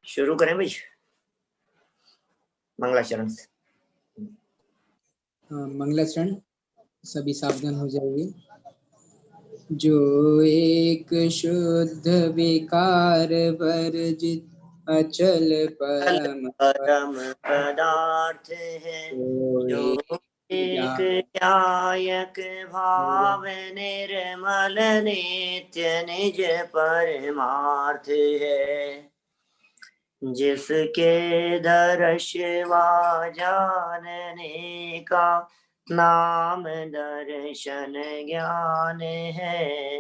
शुरू करें भाई मंगलाचरण से। मंगलाचरण सभी सावधान हो जाइए। जो एक शुद्ध विकार वर्जित अचल परम पदार्थ है, जो एक न्यायक भाव निर्मल नित्य निज परमार्थ है, जिसके दर्शवा जानने का नाम दर्शन ज्ञान है।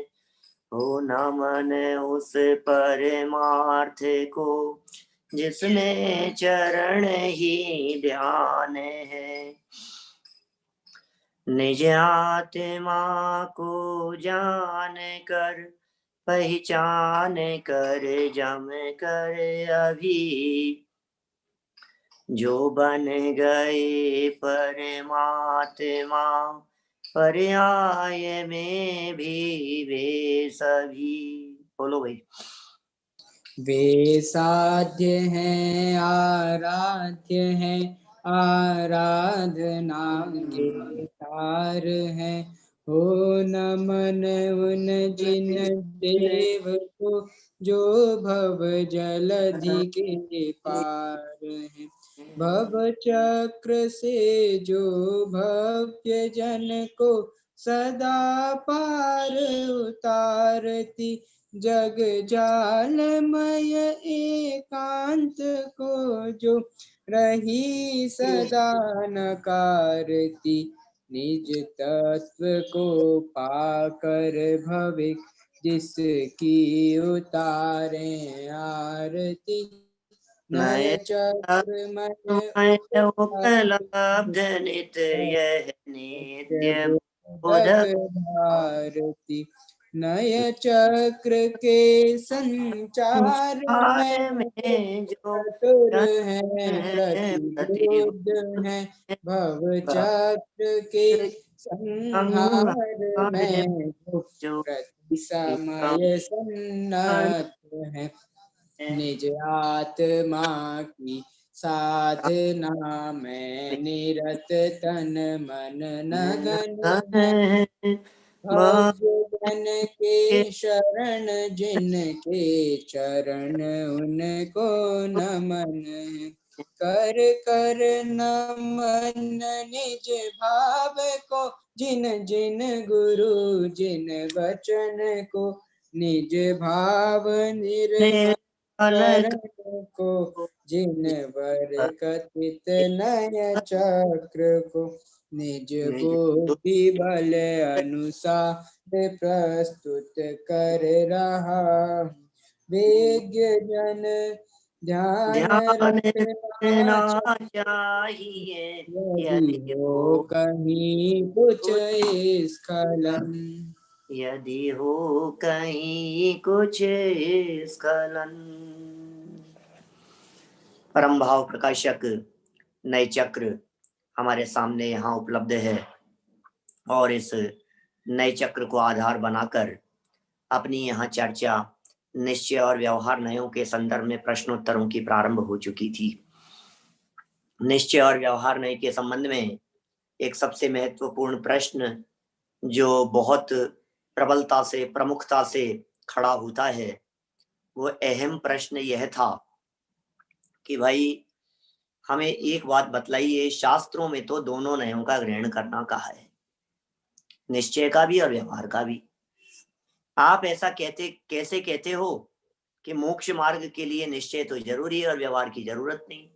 हो नमन उस परमार्थ को जिसमें चरण ही ध्यान है। निज आत्मा को जान कर पहचान कर जम कर अभी, जो बन गए परमात्मा पर्याय में भी वे सभी। बोलो भाई। वे साध्य हैं आराध्य हैं आराधना के तार हैं। हो नमन उन जिन देव को जो भव जलधि के पार हैं। भव चक्र से जो भव्य जन को सदा पार उतारती, जग जालमय एकांत को जो रही सदा नकारती, निज तत्व को पाकर भविक जिसकी उतारे आरती। नय चक्रमय उपलब्ध नित्य नित्य बोधक भारती। नय चक्र के संचार में जो चतुर है प्रतिबुद्ध है, भव चक्र के संहार में जो प्रति समय सन्नत है। निज आत्मा की साधना में निरत तन मन नगन है। भजन के शरण जिनके चरण उनको नमन है। कर कर नमन निज भाव को जिन जिन गुरु जिन वचन को, निज भाव निर्मल को जिन वर कथित नय चक्र को, निज बुद्धि बल अनुसार प्रस्तुत कर रहा। वेद्य जन ध्यान रखना चाहिए, यदि हो कहीं कुछ स्खलन, यदि हो कहीं कुछ स्खलन। परम भाव प्रकाशक नए चक्र हमारे सामने यहाँ उपलब्ध है, और इस नए चक्र को आधार बनाकर अपनी यहाँ चर्चा निश्चय और व्यवहार नयों के संदर्भ में प्रश्नोत्तरों की प्रारंभ हो चुकी थी। निश्चय और व्यवहार नय के संबंध में एक सबसे महत्वपूर्ण प्रश्न जो बहुत प्रबलता से प्रमुखता से खड़ा होता है, वो अहम प्रश्न यह था कि भाई हमें एक बात बतलाइए, शास्त्रों में तो दोनों नयों का ग्रहण करना कहा है, निश्चय का भी और व्यवहार का भी। आप ऐसा कैसे कहते हो कि मोक्ष मार्ग के लिए निश्चय तो जरूरी है और व्यवहार की जरूरत नहीं।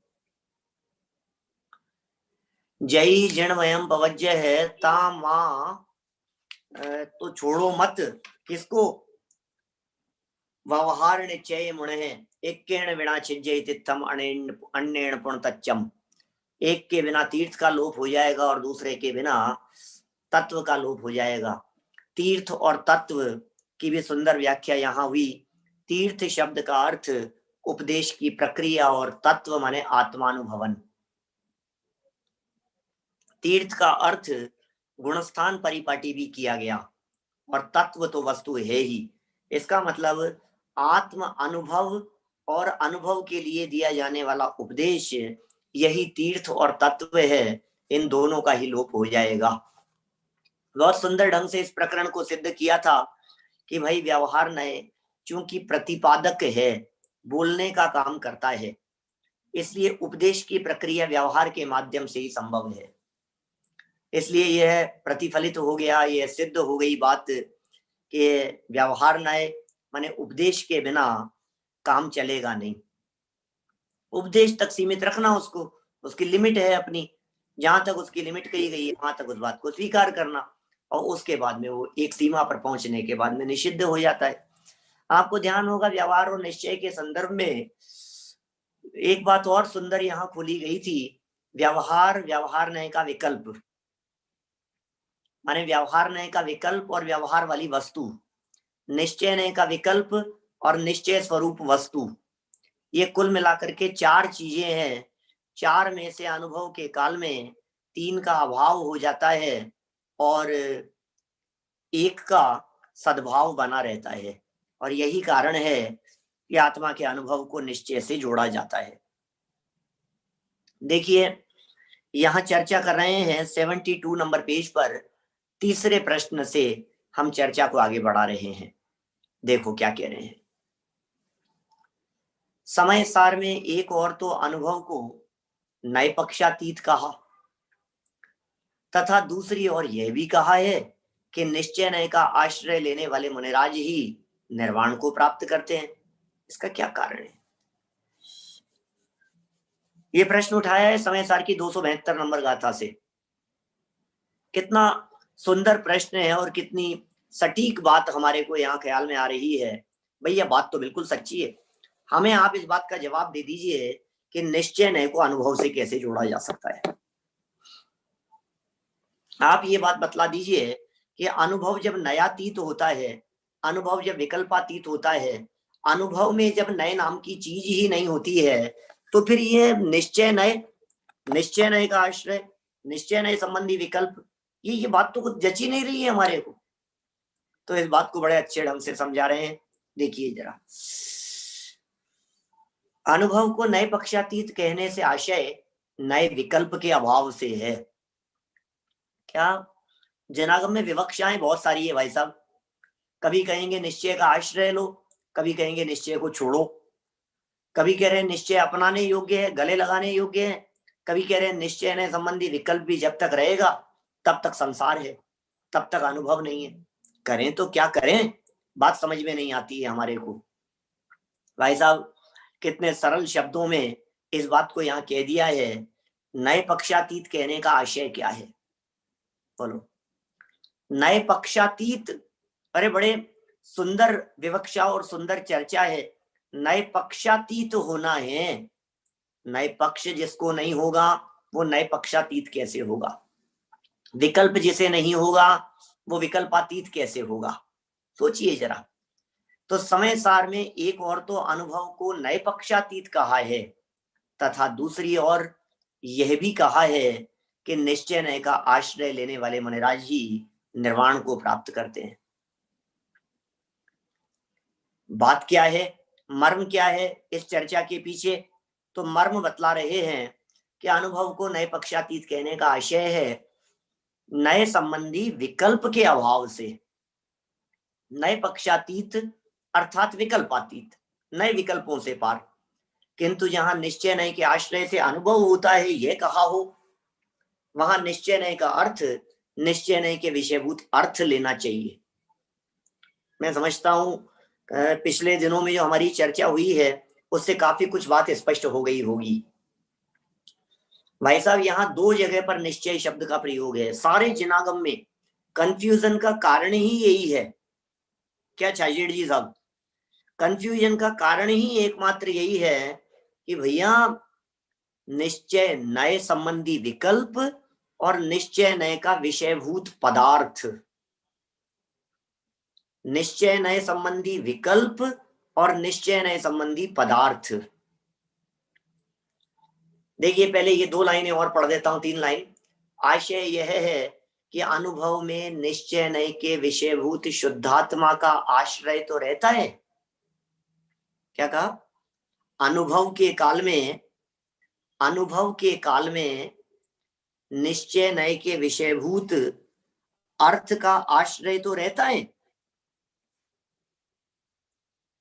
जय जन वयम पवज्य है ता मां तो छोड़ो मत किसको, व्यवहार निश्चय मुण है एक बिना छिज्जय तिथम अन्येण पुण्यतच्चम। एक के बिना तीर्थ का लोप हो जाएगा और दूसरे के बिना तत्व का लोप हो जाएगा। तीर्थ और तत्व की भी सुंदर व्याख्या यहाँ हुई। तीर्थ शब्द का अर्थ उपदेश की प्रक्रिया और तत्व माने आत्मानुभवन। तीर्थ का अर्थ गुणस्थान परिपाटी भी किया गया और तत्व तो वस्तु है ही। इसका मतलब आत्म अनुभव और अनुभव के लिए दिया जाने वाला उपदेश यही तीर्थ और तत्व है, इन दोनों का ही लोप हो जाएगा। बहुत सुंदर ढंग से इस प्रकरण को सिद्ध किया था कि भाई व्यवहार नय चूंकि प्रतिपादक है, बोलने का काम करता है, इसलिए उपदेश की प्रक्रिया व्यवहार के माध्यम से ही संभव है। इसलिए यह प्रतिफलित हो गया, यह सिद्ध हो गई बात कि व्यवहार नय माने उपदेश के बिना काम चलेगा नहीं। उपदेश तक सीमित रखना उसको, उसकी लिमिट है अपनी, जहां तक उसकी लिमिट कही गई है वहां तक उस बात को स्वीकार करना, और उसके बाद में वो एक सीमा पर पहुंचने के बाद में निषिद्ध हो जाता है। आपको ध्यान होगा व्यवहार और निश्चय के संदर्भ में एक बात और सुंदर यहाँ खोली गई थी, व्यवहार व्यवहार नय का विकल्प, माने व्यवहार नय का विकल्प और व्यवहार वाली वस्तु, निश्चय नय का विकल्प और निश्चय स्वरूप वस्तु, ये कुल मिलाकर के 4 चीजें हैं। 4 में से अनुभव के काल में 3 का अभाव हो जाता है और 1 का सद्भाव बना रहता है, और यही कारण है कि आत्मा के अनुभव को निश्चय से जोड़ा जाता है। देखिए यहाँ चर्चा कर रहे हैं 72 नंबर पेज पर, तीसरे प्रश्न से हम चर्चा को आगे बढ़ा रहे हैं। देखो क्या कह रहे हैं। समय सार में एक और तो अनुभव को नए पक्षातीत कहा, तथा दूसरी ओर यह भी कहा है कि निश्चय नय का आश्रय लेने वाले मुनिराज ही निर्वाण को प्राप्त करते हैं। इसका क्या कारण है? ये प्रश्न उठाया है समय सार की 272 नंबर गाथा से। कितना सुंदर प्रश्न है और कितनी सटीक बात हमारे को यहाँ ख्याल में आ रही है। भैया बात तो बिल्कुल सच्ची है, हमें आप इस बात का जवाब दे दीजिए कि निश्चय नय को अनुभव से कैसे जोड़ा जा सकता है। आप ये बात बतला दीजिए कि अनुभव जब नयातीत होता है, अनुभव जब विकल्पातीत होता है, अनुभव में जब नए नाम की चीज ही नहीं होती है, तो फिर ये निश्चय नय का आश्रय, निश्चय नय संबंधी विकल्प, ये बात तो कुछ जची नहीं रही है हमारे को। तो इस बात को बड़े अच्छे ढंग से समझा रहे हैं। देखिए जरा, अनुभव को नए पक्षातीत कहने से आशय नए विकल्प के अभाव से है। क्या जनागम में विवक्षाएं बहुत सारी है भाई साहब। कभी कहेंगे निश्चय का आश्रय लो, कभी कहेंगे निश्चय को छोड़ो, कभी कह रहे हैं निश्चय अपनाने योग्य है, गले लगाने योग्य है, कभी कह रहे हैं निश्चय ने संबंधी विकल्प भी जब तक रहेगा तब तक संसार है, तब तक अनुभव नहीं है। करें तो क्या करें, बात समझ में नहीं आती है हमारे को। भाई साहब कितने सरल शब्दों में इस बात को यहाँ कह दिया है। नए पक्षातीत कहने का आशय क्या है बोलो? नए पक्षातीत, अरे बड़े सुंदर विवक्षा और सुंदर चर्चा है। नए पक्षातीत होना है, नए पक्ष जिसको नहीं होगा वो नए पक्षातीत कैसे होगा? विकल्प जिसे नहीं होगा वो विकल्पातीत कैसे होगा? सोचिए जरा। तो समय सार में एक और तो अनुभव को नए पक्षातीत कहा है, तथा दूसरी ओर यह भी कहा है कि निश्चय नय का आश्रय लेने वाले मुनिराज ही निर्वाण को प्राप्त करते हैं। बात क्या है, मर्म क्या है इस चर्चा के पीछे? तो मर्म बतला रहे हैं कि अनुभव को नए पक्षातीत कहने का आशय है नए संबंधी विकल्प के अभाव से। नए पक्षातीत अर्थात विकल्पातीत, नए विकल्पों से पार। किंतु जहां निश्चय नय के आश्रय से अनुभव होता है यह कहा हो, वहां निश्चय नय का अर्थ निश्चय नय के विषयभूत अर्थ लेना चाहिए। मैं समझता हूं पिछले दिनों में जो हमारी चर्चा हुई है उससे काफी कुछ बात स्पष्ट हो गई होगी। भाई साहब यहाँ 2 जगह पर निश्चय शब्द का प्रयोग है। सारे जिनागम में कंफ्यूजन का कारण ही यही है। क्या चाहिए जी साहब? कंफ्यूजन का कारण ही एकमात्र यही है कि भैया निश्चय नय संबंधी विकल्प और निश्चय नय का विषयभूत पदार्थ, निश्चय नय संबंधी विकल्प और निश्चय नय संबंधी पदार्थ। देखिए पहले ये 2 लाइनें और पढ़ देता हूं, 3 लाइन। आशय यह है कि अनुभव में निश्चय नय के विषयभूत शुद्धात्मा का आश्रय तो रहता है। क्या कहा? अनुभव के काल में निश्चय नय के विषयभूत अर्थ का आश्रय तो रहता है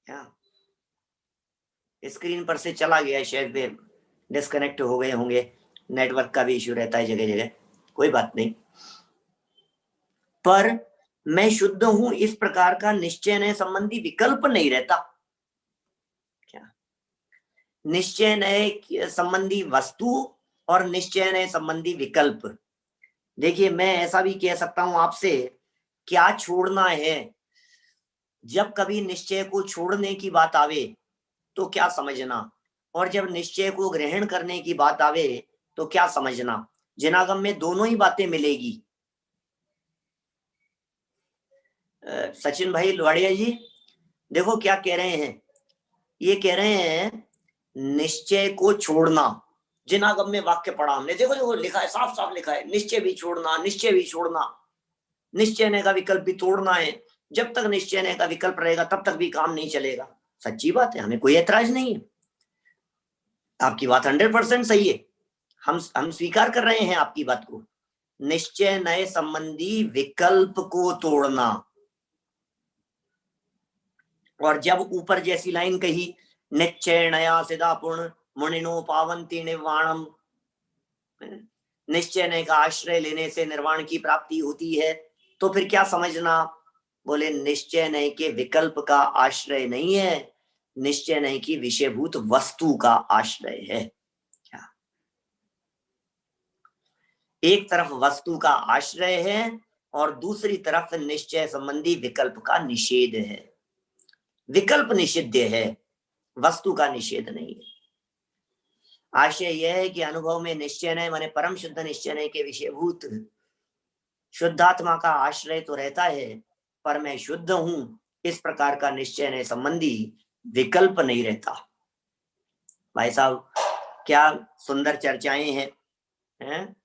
क्या? स्क्रीन पर से चला गया, शायद वे डिस्कनेक्ट हो गए होंगे, नेटवर्क का भी इश्यू रहता है जगह जगह, कोई बात नहीं। पर मैं शुद्ध हूं इस प्रकार का निश्चय नय संबंधी विकल्प नहीं रहता क्या? निश्चय नय संबंधी वस्तु और निश्चय नय संबंधी विकल्प। देखिए, मैं ऐसा भी कह सकता हूं आपसे, क्या छोड़ना है? जब कभी निश्चय को छोड़ने की बात आवे तो क्या समझना, और जब निश्चय को ग्रहण करने की बात आवे तो क्या समझना। जिनागम में दोनों ही बातें मिलेगी। सचिन भाई लोहाड़िया जी, देखो क्या कह रहे हैं, ये कह रहे हैं निश्चय को छोड़ना। जिनागम में वाक्य पढ़ा हमने, देखो देखो लिखा है, साफ साफ लिखा है, निश्चय भी छोड़ना, निश्चय भी छोड़ना, निश्चय ने का विकल्प भी तोड़ना है। जब तक निश्चय ने का विकल्प रहेगा तब तक भी काम नहीं चलेगा। सच्ची बात है, हमें कोई ऐतराज नहीं है, आपकी बात 100% सही है, हम स्वीकार कर रहे हैं आपकी बात को। निश्चय नए संबंधी विकल्प को तोड़ना। और जब ऊपर जैसी लाइन कही, निश्चय नया सिदा पूर्ण मुनिनो पावंती निर्वाणम, निश्चय नय का आश्रय लेने से निर्वाण की प्राप्ति होती है, तो फिर क्या समझना? बोले निश्चय नय के विकल्प का आश्रय नहीं है, निश्चय नय की विषयभूत वस्तु का आश्रय है। क्या? एक तरफ वस्तु का आश्रय है और दूसरी तरफ निश्चय संबंधी विकल्प का निषेध है। विकल्प निषिद्ध है, वस्तु का निषेध नहीं है। आशय यह है कि अनुभव में निश्चय नय माने परम शुद्ध निश्चय नय के विषयभूत शुद्धात्मा का आश्रय तो रहता है, पर मैं शुद्ध हूं इस प्रकार का निश्चय नय संबंधी विकल्प नहीं रहता। भाई साहब, क्या सुंदर चर्चाएं हैं?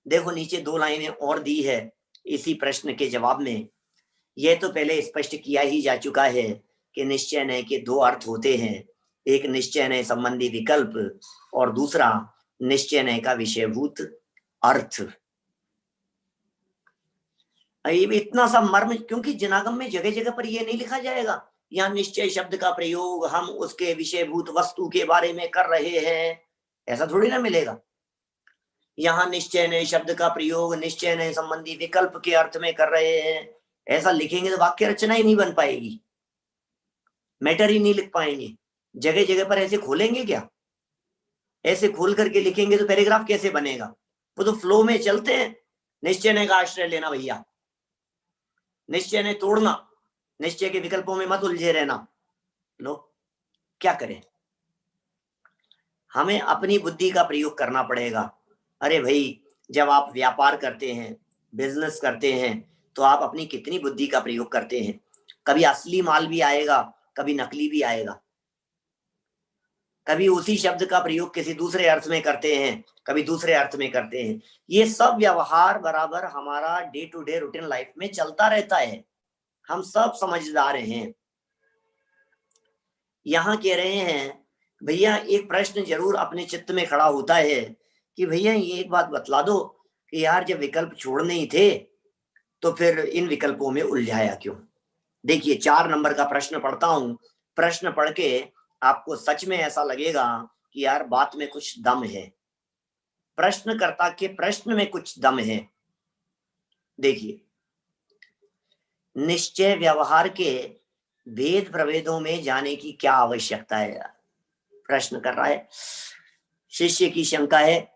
देखो नीचे 2 लाइनें और दी है इसी प्रश्न के जवाब में। यह तो पहले स्पष्ट किया ही जा चुका है कि निश्चय नय के 2 अर्थ होते हैं, एक निश्चय नय संबंधी विकल्प और दूसरा निश्चय नय का विषयभूत अर्थ। ये भी इतना सा मर्म, क्योंकि जिनागम में जगह जगह पर यह नहीं लिखा जाएगा यहाँ निश्चय शब्द का प्रयोग हम उसके विषयभूत वस्तु के बारे में कर रहे हैं, ऐसा थोड़ी ना मिलेगा। यहाँ निश्चय नय शब्द का प्रयोग निश्चय नय संबंधी विकल्प के अर्थ में कर रहे हैं, ऐसा लिखेंगे तो वाक्य रचना ही नहीं बन पाएगी, मैटर ही नहीं लिख पाएंगे। जगह जगह पर ऐसे खोलेंगे क्या? ऐसे खोल करके लिखेंगे तो पैराग्राफ कैसे बनेगा? वो तो फ्लो में चलते हैं। निश्चय नय का आश्रय लेना भैया, निश्चय नय तोड़ना, निश्चय के विकल्पों में मत उलझे रहना। लो क्या करें, हमें अपनी बुद्धि का प्रयोग करना पड़ेगा। अरे भाई, जब आप व्यापार करते हैं, बिजनेस करते हैं, तो आप अपनी कितनी बुद्धि का प्रयोग करते हैं? कभी असली माल भी आएगा, कभी नकली भी आएगा, कभी उसी शब्द का प्रयोग किसी दूसरे अर्थ में करते हैं, कभी दूसरे अर्थ में करते हैं। ये सब व्यवहार बराबर हमारा day to day routine life में चलता रहता है, हम सब समझदार हैं। यहां कह रहे हैं भैया, एक प्रश्न जरूर अपने चित्त में खड़ा होता है कि भैया ये एक बात बतला दो कि यार जब विकल्प छोड़ने ही थे तो फिर इन विकल्पों में उलझाया क्यों? देखिए 4 नंबर का प्रश्न पढ़ता हूं, प्रश्न पढ़ के आपको सच में ऐसा लगेगा कि यार बात में कुछ दम है, प्रश्नकर्ता के प्रश्न में कुछ दम है। देखिए, निश्चय व्यवहार के भेद प्रभेदों में जाने की क्या आवश्यकता है? यार प्रश्न कर रहा है, शिष्य की शंका है।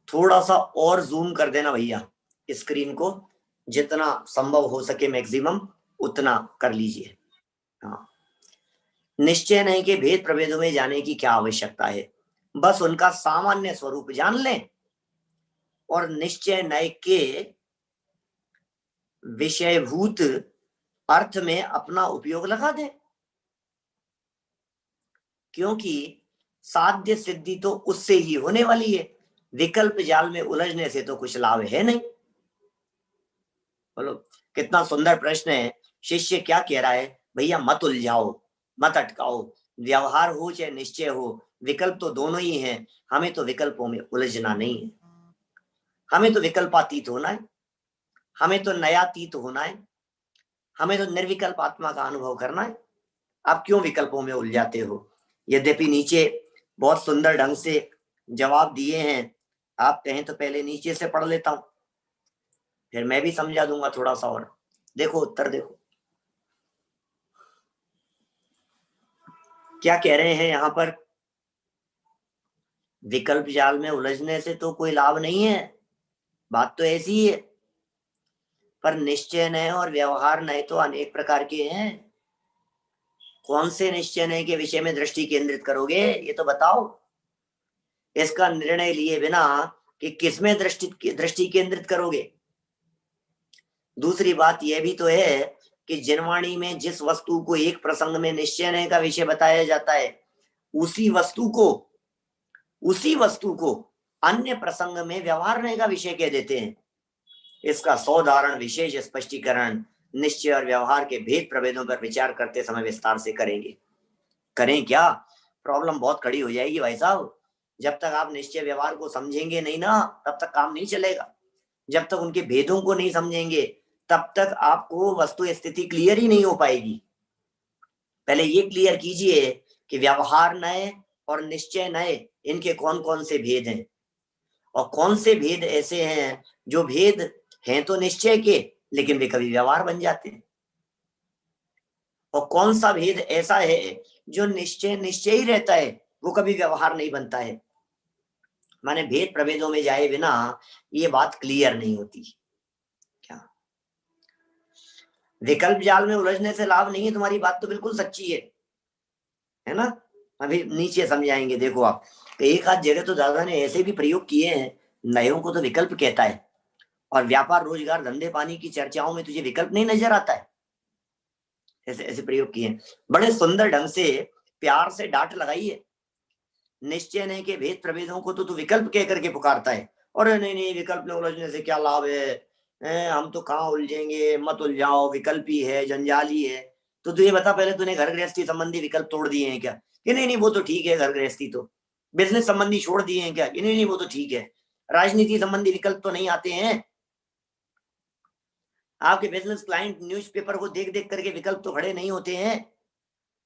थोड़ा सा और जूम कर देना भैया स्क्रीन को, जितना संभव हो सके मैक्सिमम उतना कर लीजिए। हाँ, निश्चय नय के भेद प्रभेदों में जाने की क्या आवश्यकता है? बस उनका सामान्य स्वरूप जान लें और निश्चय नय के विषयभूत अर्थ में अपना उपयोग लगा दें, क्योंकि साध्य सिद्धि तो उससे ही होने वाली है, विकल्प जाल में उलझने से तो कुछ लाभ है नहीं। बोलो, कितना सुंदर प्रश्न है। शिष्य क्या कह रहा है, भैया मत उलझाओ, मत अटकाओ, व्यवहार हो चाहे निश्चय हो, विकल्प तो दोनों ही हैं, हमें तो विकल्पों में उलझना नहीं है, हमें तो विकल्पातीत होना है, हमें तो नयातीत होना है, हमें तो निर्विकल्प आत्मा का अनुभव करना है। आप क्यों विकल्पों में उलझाते हो? यद्यपि नीचे बहुत सुंदर ढंग से जवाब दिए हैं, आप कहें तो पहले नीचे से पढ़ लेता हूं, फिर मैं भी समझा दूंगा थोड़ा सा और। देखो उत्तर देखो क्या कह रहे हैं यहां पर। विकल्प जाल में उलझने से तो कोई लाभ नहीं है, बात तो ऐसी ही है, पर निश्चय नय और व्यवहार नय तो अनेक प्रकार के हैं। कौन से निश्चय नय के विषय में दृष्टि केंद्रित करोगे, ये तो बताओ। इसका निर्णय लिए बिना कि किसमें दृष्टि केंद्रित करोगे। दूसरी बात यह भी तो है कि जिनवाणी में जिस वस्तु को एक प्रसंग में निश्चय नय का विषय बताया जाता है, उसी वस्तु को अन्य प्रसंग में व्यवहार नय का विषय कह देते हैं। इसका सौदाहरण विशेष स्पष्टीकरण निश्चय और व्यवहार के भेद प्रभेदों पर विचार करते समय विस्तार से करेंगे। करें क्या, प्रॉब्लम बहुत खड़ी हो जाएगी भाई साहब। जब तक आप निश्चय व्यवहार को समझेंगे नहीं ना, तब तक काम नहीं चलेगा। जब तक उनके भेदों को नहीं समझेंगे, तब तक आपको वस्तु स्थिति क्लियर ही नहीं हो पाएगी। पहले ये क्लियर कीजिए कि व्यवहार नय और निश्चय नय, इनके कौन कौन से भेद हैं, और कौन से भेद ऐसे हैं जो भेद हैं तो निश्चय के, लेकिन वे कभी व्यवहार बन जाते हैं, और कौन सा भेद ऐसा है जो निश्चय ही रहता है, वो कभी व्यवहार नहीं बनता है। माने भेद प्रभेदों में जाए बिना ये बात क्लियर नहीं होती। क्या विकल्प जाल में उलझने से लाभ नहीं है, तुम्हारी बात तो बिल्कुल सच्ची है ना। अभी नीचे समझाएंगे, देखो आप। एक आध जगह तो दादा ने ऐसे भी प्रयोग किए हैं, नयों को तो विकल्प कहता है, और व्यापार रोजगार धंधे पानी की चर्चाओं में तुझे विकल्प नहीं नजर आता है। ऐसे ऐसे प्रयोग किए, बड़े सुंदर ढंग से प्यार से डांट लगाई है। निश्चय नहीं के भेद प्रभेदों को तो तू विकल्प कह करके पुकारता है, और नहीं नहीं विकल्प में उलझने से क्या लाभ है, हम तो कहाँ उलझेंगे, मत उलझाओ, विकल्प ही है, जंजाल ही है। तो तू ये बता, पहले तूने घर गृहस्थी संबंधी विकल्प तोड़ दिए हैं क्या? कि नहीं नहीं वो तो ठीक है, घर गृहस्थी तो। बिजनेस संबंधी छोड़ दिए हैं क्या? कि नहीं नहीं वो तो ठीक है। राजनीति संबंधी विकल्प तो नहीं आते हैं। आपके बिजनेस क्लाइंट न्यूज़पेपर को देख देख करके विकल्प तो खड़े नहीं होते हैं।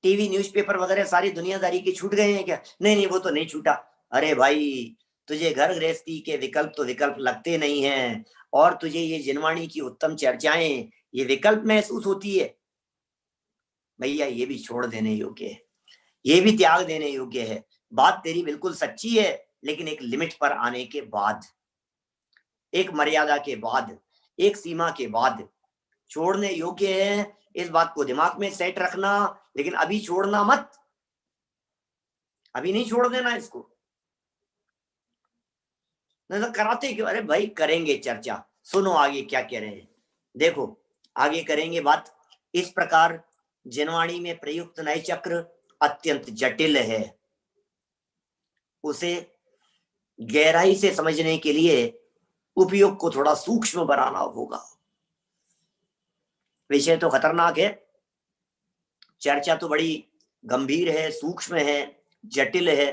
टीवी न्यूज़पेपर वगैरह सारी दुनियादारी के छूट गए हैं क्या? नहीं नहीं वो तो नहीं छूटा। अरे भाई, तुझे घर गृहस्थी के विकल्प तो विकल्प लगते नहीं हैं, और तुझे ये जिनवाणी की उत्तम चर्चाएं ये विकल्प महसूस होती है। भैया ये भी छोड़ देने योग्य है, ये भी त्याग देने योग्य है। बात तेरी बिल्कुल सच्ची है, लेकिन एक लिमिट पर आने के बाद, एक मर्यादा के बाद, एक सीमा के बाद छोड़ने योग्य है। इस बात को दिमाग में सेट रखना, लेकिन अभी छोड़ना मत, अभी नहीं छोड़ देना इसको। नहीं तो कराते क्यों? अरे भाई करेंगे चर्चा, सुनो आगे क्या कह रहे हैं। देखो आगे करेंगे बात। इस प्रकार जिनवाणी में प्रयुक्त नय चक्र अत्यंत जटिल है, उसे गहराई से समझने के लिए उपयोग को थोड़ा सूक्ष्म बनाना होगा। विषय तो खतरनाक है, चर्चा तो बड़ी गंभीर है, सूक्ष्म है, जटिल है,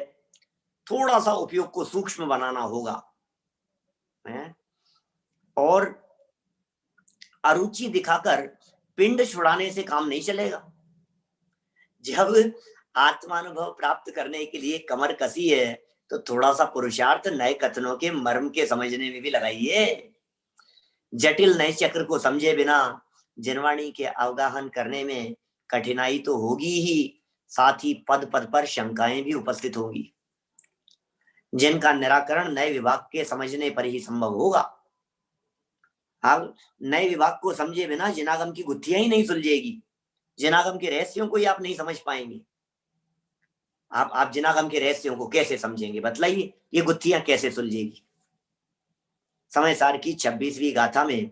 थोड़ा सा उपयोग को सूक्ष्म बनाना होगा। और अरुचि दिखाकर पिंड छुड़ाने से काम नहीं चलेगा। जब आत्मानुभव प्राप्त करने के लिए कमर कसी है, तो थोड़ा सा पुरुषार्थ नए कथनों के मर्म के समझने में भी लगाइए। जटिल नए चक्र को समझे बिना जिनवाणी के अवगाहन करने में कठिनाई तो होगी ही, साथ ही पद पद पर शंकाएं भी उपस्थित होंगी, जिनका निराकरण नए विभाग के समझने पर ही संभव होगा। आप नए विभाग को समझे बिना जिनागम की गुत्थियां ही नहीं सुलझेगी, जिनागम के रहस्यों को ही आप नहीं समझ पाएंगे। आप जिनागम के रहस्यों को कैसे समझेंगे, बतलाइए, ये गुत्थियां कैसे सुलझेगी। समय सार की 26वीं गाथा में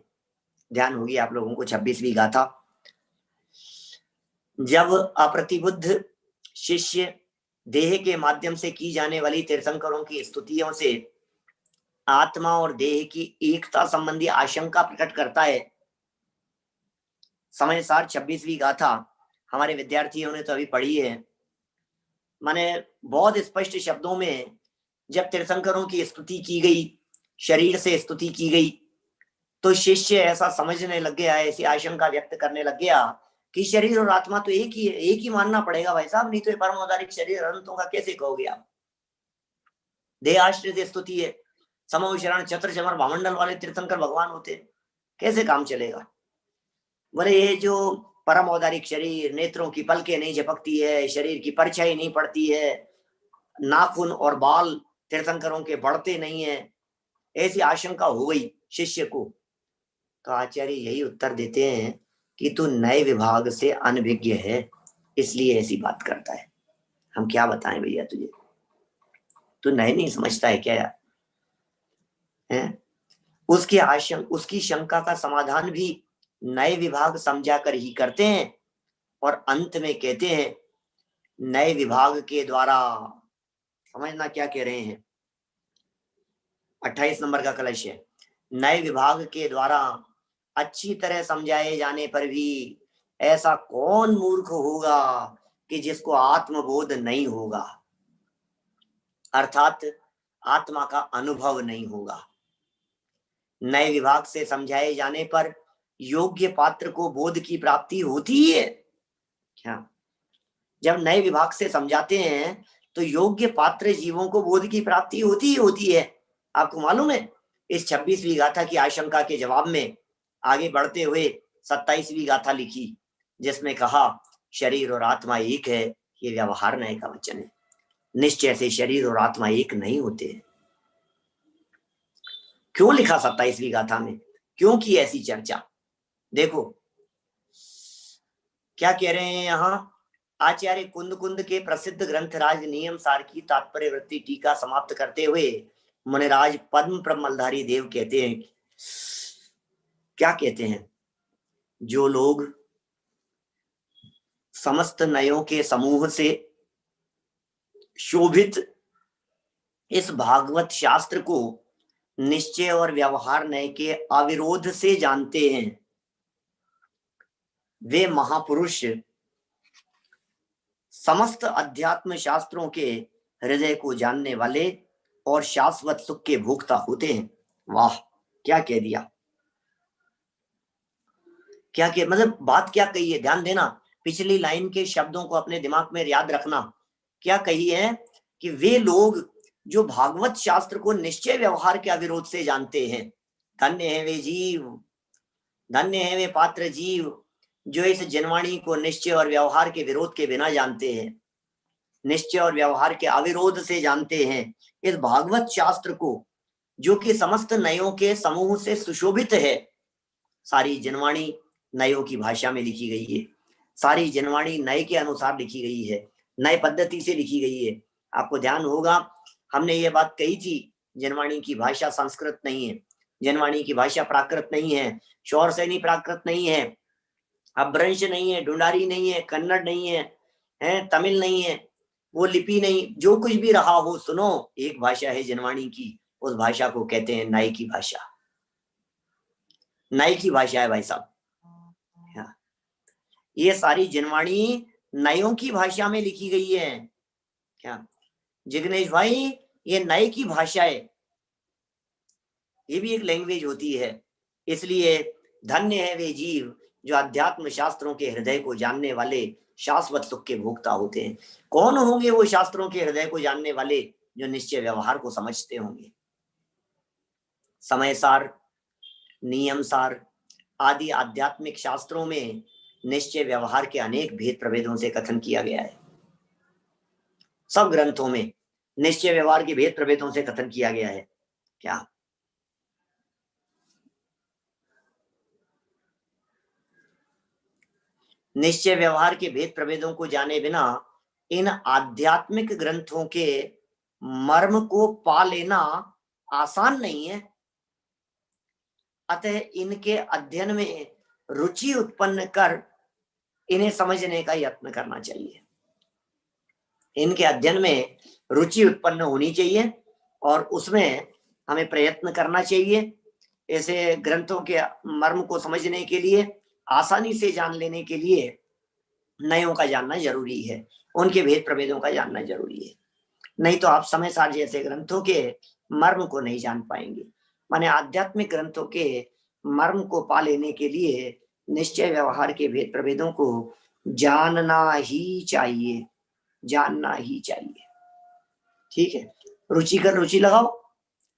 ध्यान होगी आप लोगों को। 26वीं गाथा, जब अप्रतिबुद्ध शिष्य देह के माध्यम से की जाने वाली तीर्थंकरों की स्तुतियों से आत्मा और देह की एकता संबंधी आशंका प्रकट करता है, समय सार 26वीं गाथा हमारे विद्यार्थियों ने तो अभी पढ़ी है। माने बहुत स्पष्ट शब्दों में जब तीर्थंकरों की स्तुति की गई, शरीर से स्तुति की गई, तो शिष्य ऐसा समझने लग गया, ऐसी आशंका व्यक्त करने लग गया कि शरीर और आत्मा तो एक ही है, एक ही मानना पड़ेगा भाई साहब, नहीं तो ये परम औदारिक शरीर अनंतों का कैसे कहोगे आप। देह आश्रित स्तुति है, समो शरण चतर चमर भामंडल वाले तीर्थंकर भगवान होते, कैसे काम चलेगा। बोले ये जो परम औदारिक शरीर, नेत्रों की पलकें नहीं झपकती है, शरीर की परछाई नहीं पड़ती है, नाखून और बाल तीर्थंकरों के बढ़ते नहीं है, ऐसी आशंका हो गई शिष्य को। तो आचार्य यही उत्तर देते हैं कि तू नए विभाग से अनभिज्ञ है, इसलिए ऐसी बात करता है। हम क्या बताएं भैया तुझे, तू नए नहीं समझता है क्या यार, है? उसकी शंका का समाधान भी नए विभाग समझा कर ही करते हैं, और अंत में कहते हैं नए विभाग के द्वारा, समझना क्या कह रहे हैं, 28 नंबर का कलश है, नए विभाग के द्वारा अच्छी तरह समझाए जाने पर भी ऐसा कौन मूर्ख होगा कि जिसको आत्मबोध नहीं होगा, अर्थात आत्मा का अनुभव नहीं होगा। नए विभाग से समझाए जाने पर योग्य पात्र को बोध की प्राप्ति होती है क्या। जब नए विभाग से समझाते हैं तो योग्य पात्र जीवों को बोध की प्राप्ति होती ही होती है। आपको मालूम है, इस 26वीं गाथा की आशंका के जवाब में आगे बढ़ते हुए 27वीं गाथा लिखी, जिसमें कहा शरीर और आत्मा एक है। ये व्यवहार नए का वचन है। निश्चय से शरीर और आत्मा एक नहीं होते। क्यों लिखा 27वीं गाथा में, क्यों की ऐसी चर्चा। देखो क्या कह रहे हैं यहाँ, आचार्य कुंद कुंद के प्रसिद्ध ग्रंथराज नियम सार की तात्पर्य वृत्ति टीका समाप्त करते हुए मुनिराज पद्म प्रमलधारी देव कहते हैं, क्या कहते हैं, जो लोग समस्त नयों के समूह से शोभित इस भागवत शास्त्र को निश्चय और व्यवहार नय के अविरोध से जानते हैं, वे महापुरुष समस्त अध्यात्म शास्त्रों के हृदय को जानने वाले और शाश्वत सुख के भोक्ता होते हैं। वाह, क्या कह दिया, क्या कह, मतलब बात क्या कही है, ध्यान देना, पिछली लाइन के शब्दों को अपने दिमाग में याद रखना। क्या कही है कि वे लोग जो भागवत शास्त्र को निश्चय व्यवहार के अविरोध से जानते हैं, धन्य है वे जीव, धन्य है वे पात्र जीव जो इस जनवाणी को निश्चय और व्यवहार के विरोध के बिना जानते हैं, निश्चय और व्यवहार के अविरोध से जानते हैं इस भागवत शास्त्र को, जो कि समस्त नयों के समूह से सुशोभित है। सारी जनवाणी नयों की भाषा में लिखी गई है, सारी जनवाणी नए के अनुसार लिखी गई है, नए पद्धति से लिखी गई है। आपको ध्यान होगा हमने ये बात कही थी, जनवाणी की भाषा संस्कृत नहीं है, जनवाणी की भाषा प्राकृत नहीं है, शौर सैनी प्राकृत नहीं है, अपभ्रंश नहीं है, ढूंढारी नहीं है, कन्नड़ नहीं है, तमिल नहीं है, वो लिपि नहीं, जो कुछ भी रहा हो, सुनो एक भाषा है जनवाणी की, उस भाषा को कहते हैं नए की भाषा। नए की भाषा है भाई साहब। ये सारी जनवाणी नयों की भाषा में लिखी गई है। क्या जिग्नेश भाई, ये नए की भाषा है, ये भी एक लैंग्वेज होती है। इसलिए धन्य है वे जीव जो अध्यात्म शास्त्रों के हृदय को जानने वाले शाश्वत सुख के भोक्ता होते हैं। कौन होंगे वो शास्त्रों के हृदय को जानने वाले, जो निश्चय व्यवहार को समझते होंगे। समय सार, नियम सार आदि आध्यात्मिक शास्त्रों में निश्चय व्यवहार के अनेक भेद प्रभेदों से कथन किया गया है। सब ग्रंथों में निश्चय व्यवहार के भेद प्रभेदों से कथन किया गया है। क्या निश्चय व्यवहार के भेद प्रभेदों को जाने बिना इन आध्यात्मिक ग्रंथों के मर्म को पा लेना आसान नहीं है। अतः इनके अध्ययन में रुचि उत्पन्न कर इन्हें समझने का यत्न करना चाहिए। इनके अध्ययन में रुचि उत्पन्न होनी चाहिए और उसमें हमें प्रयत्न करना चाहिए। ऐसे ग्रंथों के मर्म को समझने के लिए आसानी से जान लेने के लिए नयों का जानना जरूरी है, उनके भेद प्रभेदों का जानना जरूरी है। नहीं तो आप समय सार जैसे ग्रंथों के मर्म को नहीं जान पाएंगे। माने आध्यात्मिक ग्रंथों के मर्म को पा लेने के लिए निश्चय व्यवहार के भेद प्रभेदों को जानना ही चाहिए, जानना ही चाहिए। ठीक है, रुचि कर रुचि लगाओ,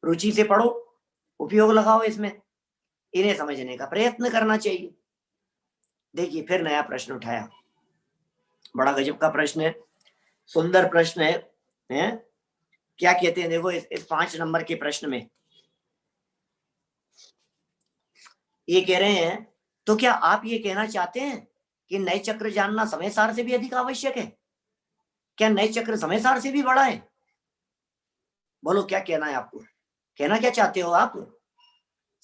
रुचि से पढ़ो, उपयोग लगाओ, इसमें इन्हें समझने का प्रयत्न करना चाहिए। देखिए फिर नया प्रश्न उठाया, बड़ा गजब का प्रश्न है, सुंदर प्रश्न है, हैं? क्या कहते हैं देखो इस 5 नंबर के प्रश्न में ये कह रहे हैं, तो क्या आप ये कहना चाहते हैं कि नए चक्र जानना समय सार से भी अधिक आवश्यक है? क्या नए चक्र समय सार से भी बड़ा है? बोलो क्या कहना है आपको, कहना क्या चाहते हो आप?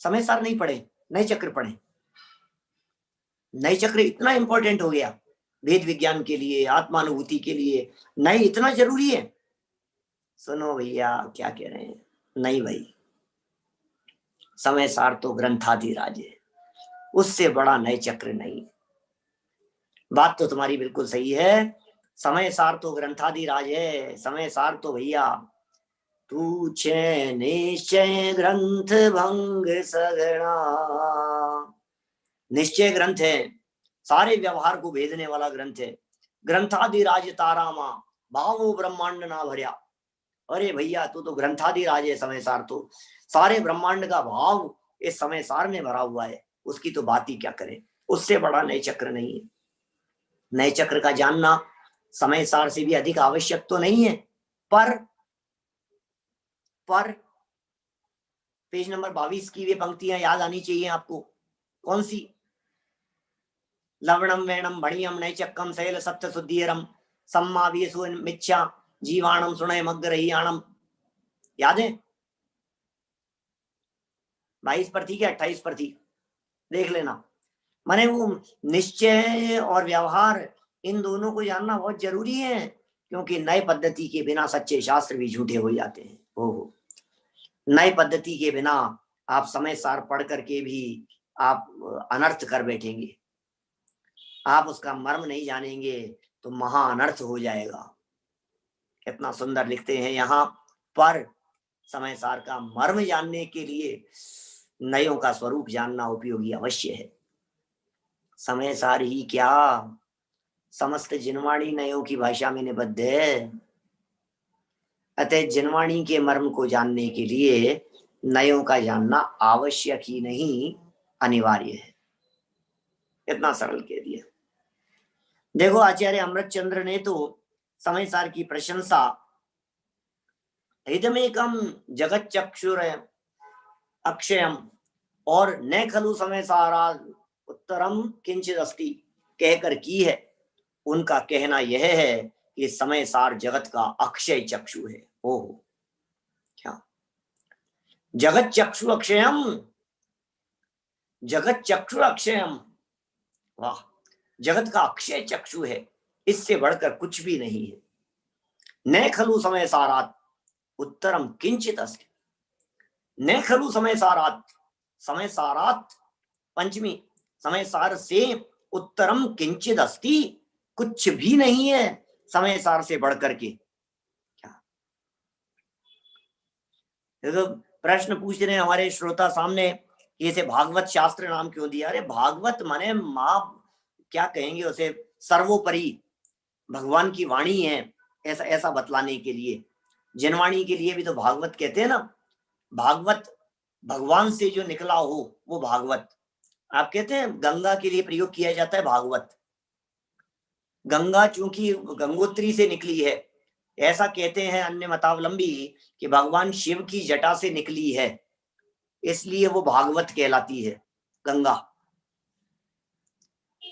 समय सार नहीं पढ़े, नए चक्र पढ़े। नए चक्र इतना इंपॉर्टेंट हो गया वेद विज्ञान के लिए, आत्मानुभूति के लिए, नए इतना जरूरी है। सुनो भैया क्या कह रहे हैं, नहीं भाई, समय सार तो ग्रंथाधिराज है, उससे बड़ा नए चक्र नहीं। बात तो तुम्हारी बिल्कुल सही है, समय सार तो ग्रंथाधिराज है, समय सार तो भैया तू निश्चय ग्रंथ भंग सगणा, निश्चय ग्रंथ है, सारे व्यवहार को भेदने वाला ग्रंथ है। ग्रंथाधिराज तारामा भावो ब्रह्मांड ना भर्या, अरे भैया तू तो ग्रंथाधिराज है, समय सार तो सारे ब्रह्मांड का भाव इस समय सार में भरा हुआ है, उसकी तो बात ही क्या करें, उससे बड़ा नए चक्र नहीं है। नए चक्र का जानना समय सार से भी अधिक आवश्यक तो नहीं है, पर पेज नंबर 22 की वे पंक्तियां याद आनी चाहिए आपको। कौन सी? लवणम वेणम भणियम नैचक्कम शैल सप्त शुद्धिरम सम्मा वियसु मिच्छा जीवाणम सुनय मग्गरहियाणम, याद है? 22 पर थी क्या 28 पर थी, देख लेना। माने वो निश्चय और व्यवहार इन दोनों को जानना बहुत जरूरी है, क्योंकि नए पद्धति के बिना सच्चे शास्त्र भी झूठे हो जाते हैं। ओहो, नई पद्धति के बिना आप समय सार पढ़ करके भी आप अनर्थ कर बैठेंगे, आप उसका मर्म नहीं जानेंगे तो महा अनर्थ हो जाएगा। कितना सुंदर लिखते हैं यहाँ पर, समय सार का मर्म जानने के लिए नयों का स्वरूप जानना उपयोगी अवश्य है। समय सार ही क्या, समस्त जिनवाणी नयों की भाषा में निबद्ध है, अतः जिनवाणी के मर्म को जानने के लिए नयों का जानना आवश्यक ही नहीं, अनिवार्य है। इतना सरल कह दिया। देखो आचार्य अमृतचंद्र ने तो समय सार की प्रशंसा इदमेकम जगत चक्षुर अक्षयम और न खलु समय सारा उत्तरम किंचित अस्ति कहकर की है। उनका कहना यह है कि समय सार जगत का अक्षय चक्षु है। ओहो, क्या जगत चक्षु अक्षयम, जगत चक्षु अक्षयम, वाह, जगत का अक्षय चक्षु है, इससे बढ़कर कुछ भी नहीं है। न खलु समय सारात उत्तरम किंचित अस्ति, न खलु समय सारात, समय सारात पंचमी, समय सार से उत्तरम किंचित अस्ति, कुछ भी नहीं है समय सार से बढ़कर के। क्या तो प्रश्न पूछ रहे हैं हमारे श्रोता सामने, इसे भागवत शास्त्र नाम क्यों दिया? अरे भागवत माने मां, क्या कहेंगे उसे, सर्वोपरि भगवान की वाणी है, ऐसा ऐसा बतलाने के लिए। जनवाणी के लिए भी तो भागवत कहते हैं ना, भागवत भगवान से जो निकला हो वो भागवत। आप कहते हैं गंगा के लिए प्रयोग किया जाता है भागवत, गंगा चूंकि गंगोत्री से निकली है, ऐसा कहते हैं अन्य मतावलंबी कि भगवान शिव की जटा से निकली है, इसलिए वो भागवत कहलाती है गंगा।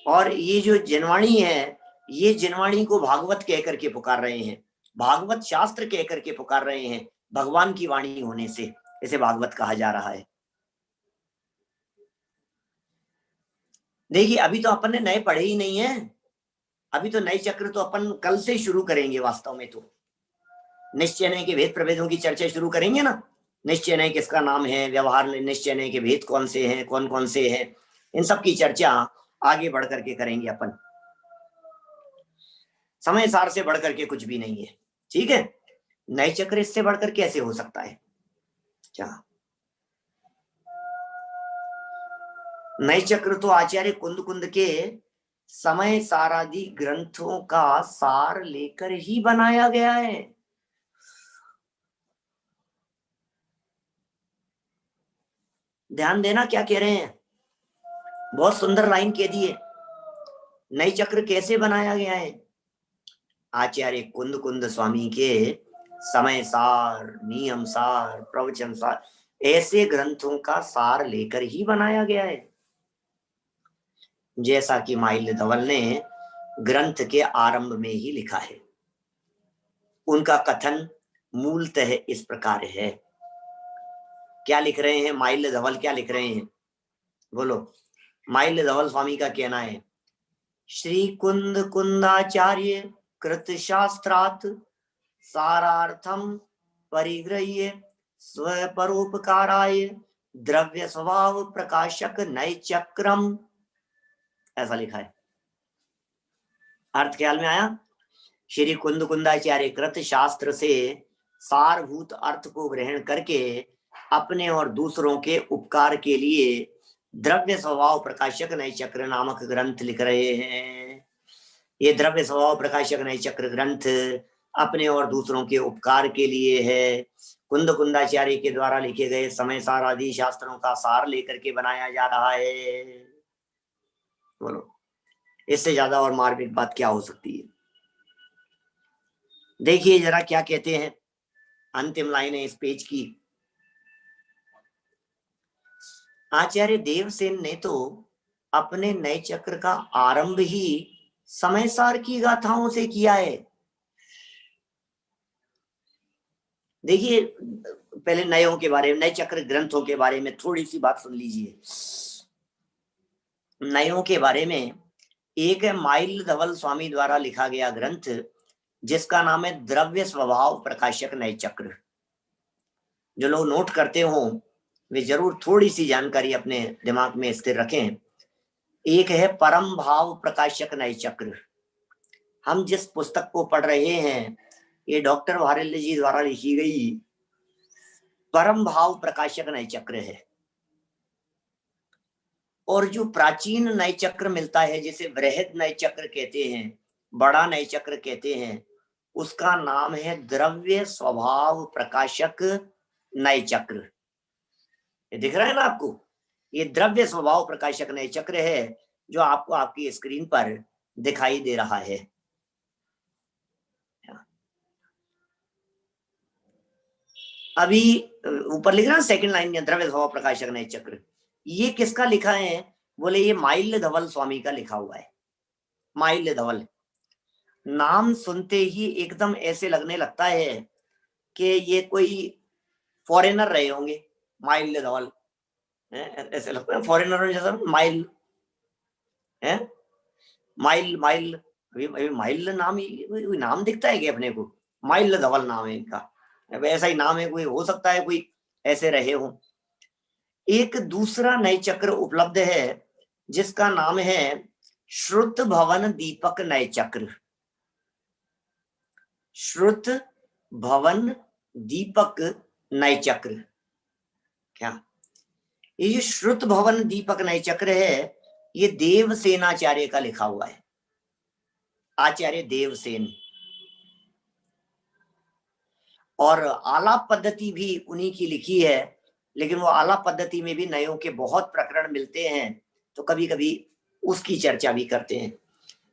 और ये जो जनवाणी है, ये जनवाणी को भागवत कह करके पुकार रहे हैं, भागवत शास्त्र कह करके पुकार रहे हैं, भगवान की वाणी होने से इसे भागवत कहा जा रहा है। देखिए अभी तो अपन ने नए पढ़े ही नहीं है, अभी तो नए चक्र तो अपन कल से शुरू करेंगे। वास्तव में तो निश्चय नय के भेद प्रभेदों की चर्चा शुरू करेंगे ना, निश्चय नय किसका नाम है, व्यवहार निश्चय नय के भेद कौन से हैं, कौन कौन से हैं, इन सब की चर्चा आगे बढ़ करके करेंगे अपन। समय सार से बढ़कर के कुछ भी नहीं है, ठीक है। नए चक्र इससे बढ़कर कैसे हो सकता है? क्या नए चक्र तो आचार्य कुंद कुंद के समय सारादि ग्रंथों का सार लेकर ही बनाया गया है। ध्यान देना क्या कह रहे हैं, बहुत सुंदर लाइन कह दी है। नए चक्र कैसे बनाया गया है? आचार्य कुंद कुंद स्वामी के समय सार, नियम सार, प्रवचन सार, ऐसे ग्रंथों का सार लेकर ही बनाया गया है। जैसा कि माइल्ड धवल ने ग्रंथ के आरंभ में ही लिखा है। उनका कथन मूलतः इस प्रकार है। क्या लिख रहे हैं माइल्ड धवल, क्या लिख रहे हैं बोलो? माइल्ड धवल स्वामी का कहना है, श्री कुंद कुंदाचार्य कृत शास्त्रात् सारार्थम परिगृह्य स्वपरोपकाराय द्रव्य स्वभाव प्रकाशक नए चक्रम, ऐसा लिखा है। अर्थ ख्याल में आया? श्री कुंद कुंदाचार्य कृत शास्त्र से सारभूत अर्थ को ग्रहण करके अपने और दूसरों के उपकार के लिए द्रव्य स्वभाव प्रकाशक नए चक्र नामक ग्रंथ लिख रहे हैं। ये द्रव्य स्वभाव प्रकाशक नए चक्र ग्रंथ अपने और दूसरों के उपकार के लिए है। कुंद कुंदाचार्य के द्वारा लिखे गए समय सार आदि शास्त्रों का सार लेकर के बनाया जा रहा है। बोलो, इससे ज्यादा और मार्मिक बात क्या हो सकती है? देखिए जरा क्या कहते हैं, अंतिम लाइन है इस पेज की। आचार्य देवसेन ने तो अपने नए चक्र का आरंभ ही समय सार की गाथाओं से किया है। देखिए पहले नयों के बारे में, नए चक्र ग्रंथों के बारे में थोड़ी सी बात सुन लीजिए। नयों के बारे में एक है माइल्ड धवल स्वामी द्वारा लिखा गया ग्रंथ जिसका नाम है द्रव्य स्वभाव प्रकाशक नए चक्र। जो लोग नोट करते हो वे जरूर थोड़ी सी जानकारी अपने दिमाग में स्थिर रखें। एक है परम भाव प्रकाशक नए चक्र। हम जिस पुस्तक को पढ़ रहे हैं ये डॉक्टर भारल्य जी द्वारा लिखी गई परम भाव प्रकाशक नए चक्र है। और जो प्राचीन नए चक्र मिलता है जिसे वृहद नए चक्र कहते हैं, बड़ा नए चक्र कहते हैं, उसका नाम है द्रव्य स्वभाव प्रकाशक नए चक्र। ये दिख रहा है ना आपको? ये द्रव्य स्वभाव प्रकाशक नए चक्र है जो आपको आपकी स्क्रीन पर दिखाई दे रहा है। अभी ऊपर लिख रहा है सेकंड लाइन में द्रव्य स्वभाव प्रकाशक नए चक्र। ये किसका लिखा है? बोले ये माइल्ड धवल स्वामी का लिखा हुआ है। माइल्ड धवल नाम सुनते ही एकदम ऐसे लगने लगता है कि ये कोई फॉरेनर रहे होंगे। माइल्ड धवल ऐसे लगता है फॉरेनर जैसा। माइल है, माइल माइल, माइल नाम ही नाम दिखता है क्या अपने को? माइल्ड धवल नाम है इनका, ऐसा ही नाम है, कोई हो सकता है कोई ऐसे रहे हो। एक दूसरा नए चक्र उपलब्ध है जिसका नाम है श्रुत भवन दीपक नए चक्र। श्रुत भवन दीपक नए चक्र। क्या ये श्रुत भवन दीपक नए चक्र है? ये देवसेनाचार्य का लिखा हुआ है, आचार्य देवसेन। और आलाप पद्धति भी उन्हीं की लिखी है, लेकिन वो आलाप पद्धति में भी नयों के बहुत प्रकरण मिलते हैं तो कभी कभी उसकी चर्चा भी करते हैं।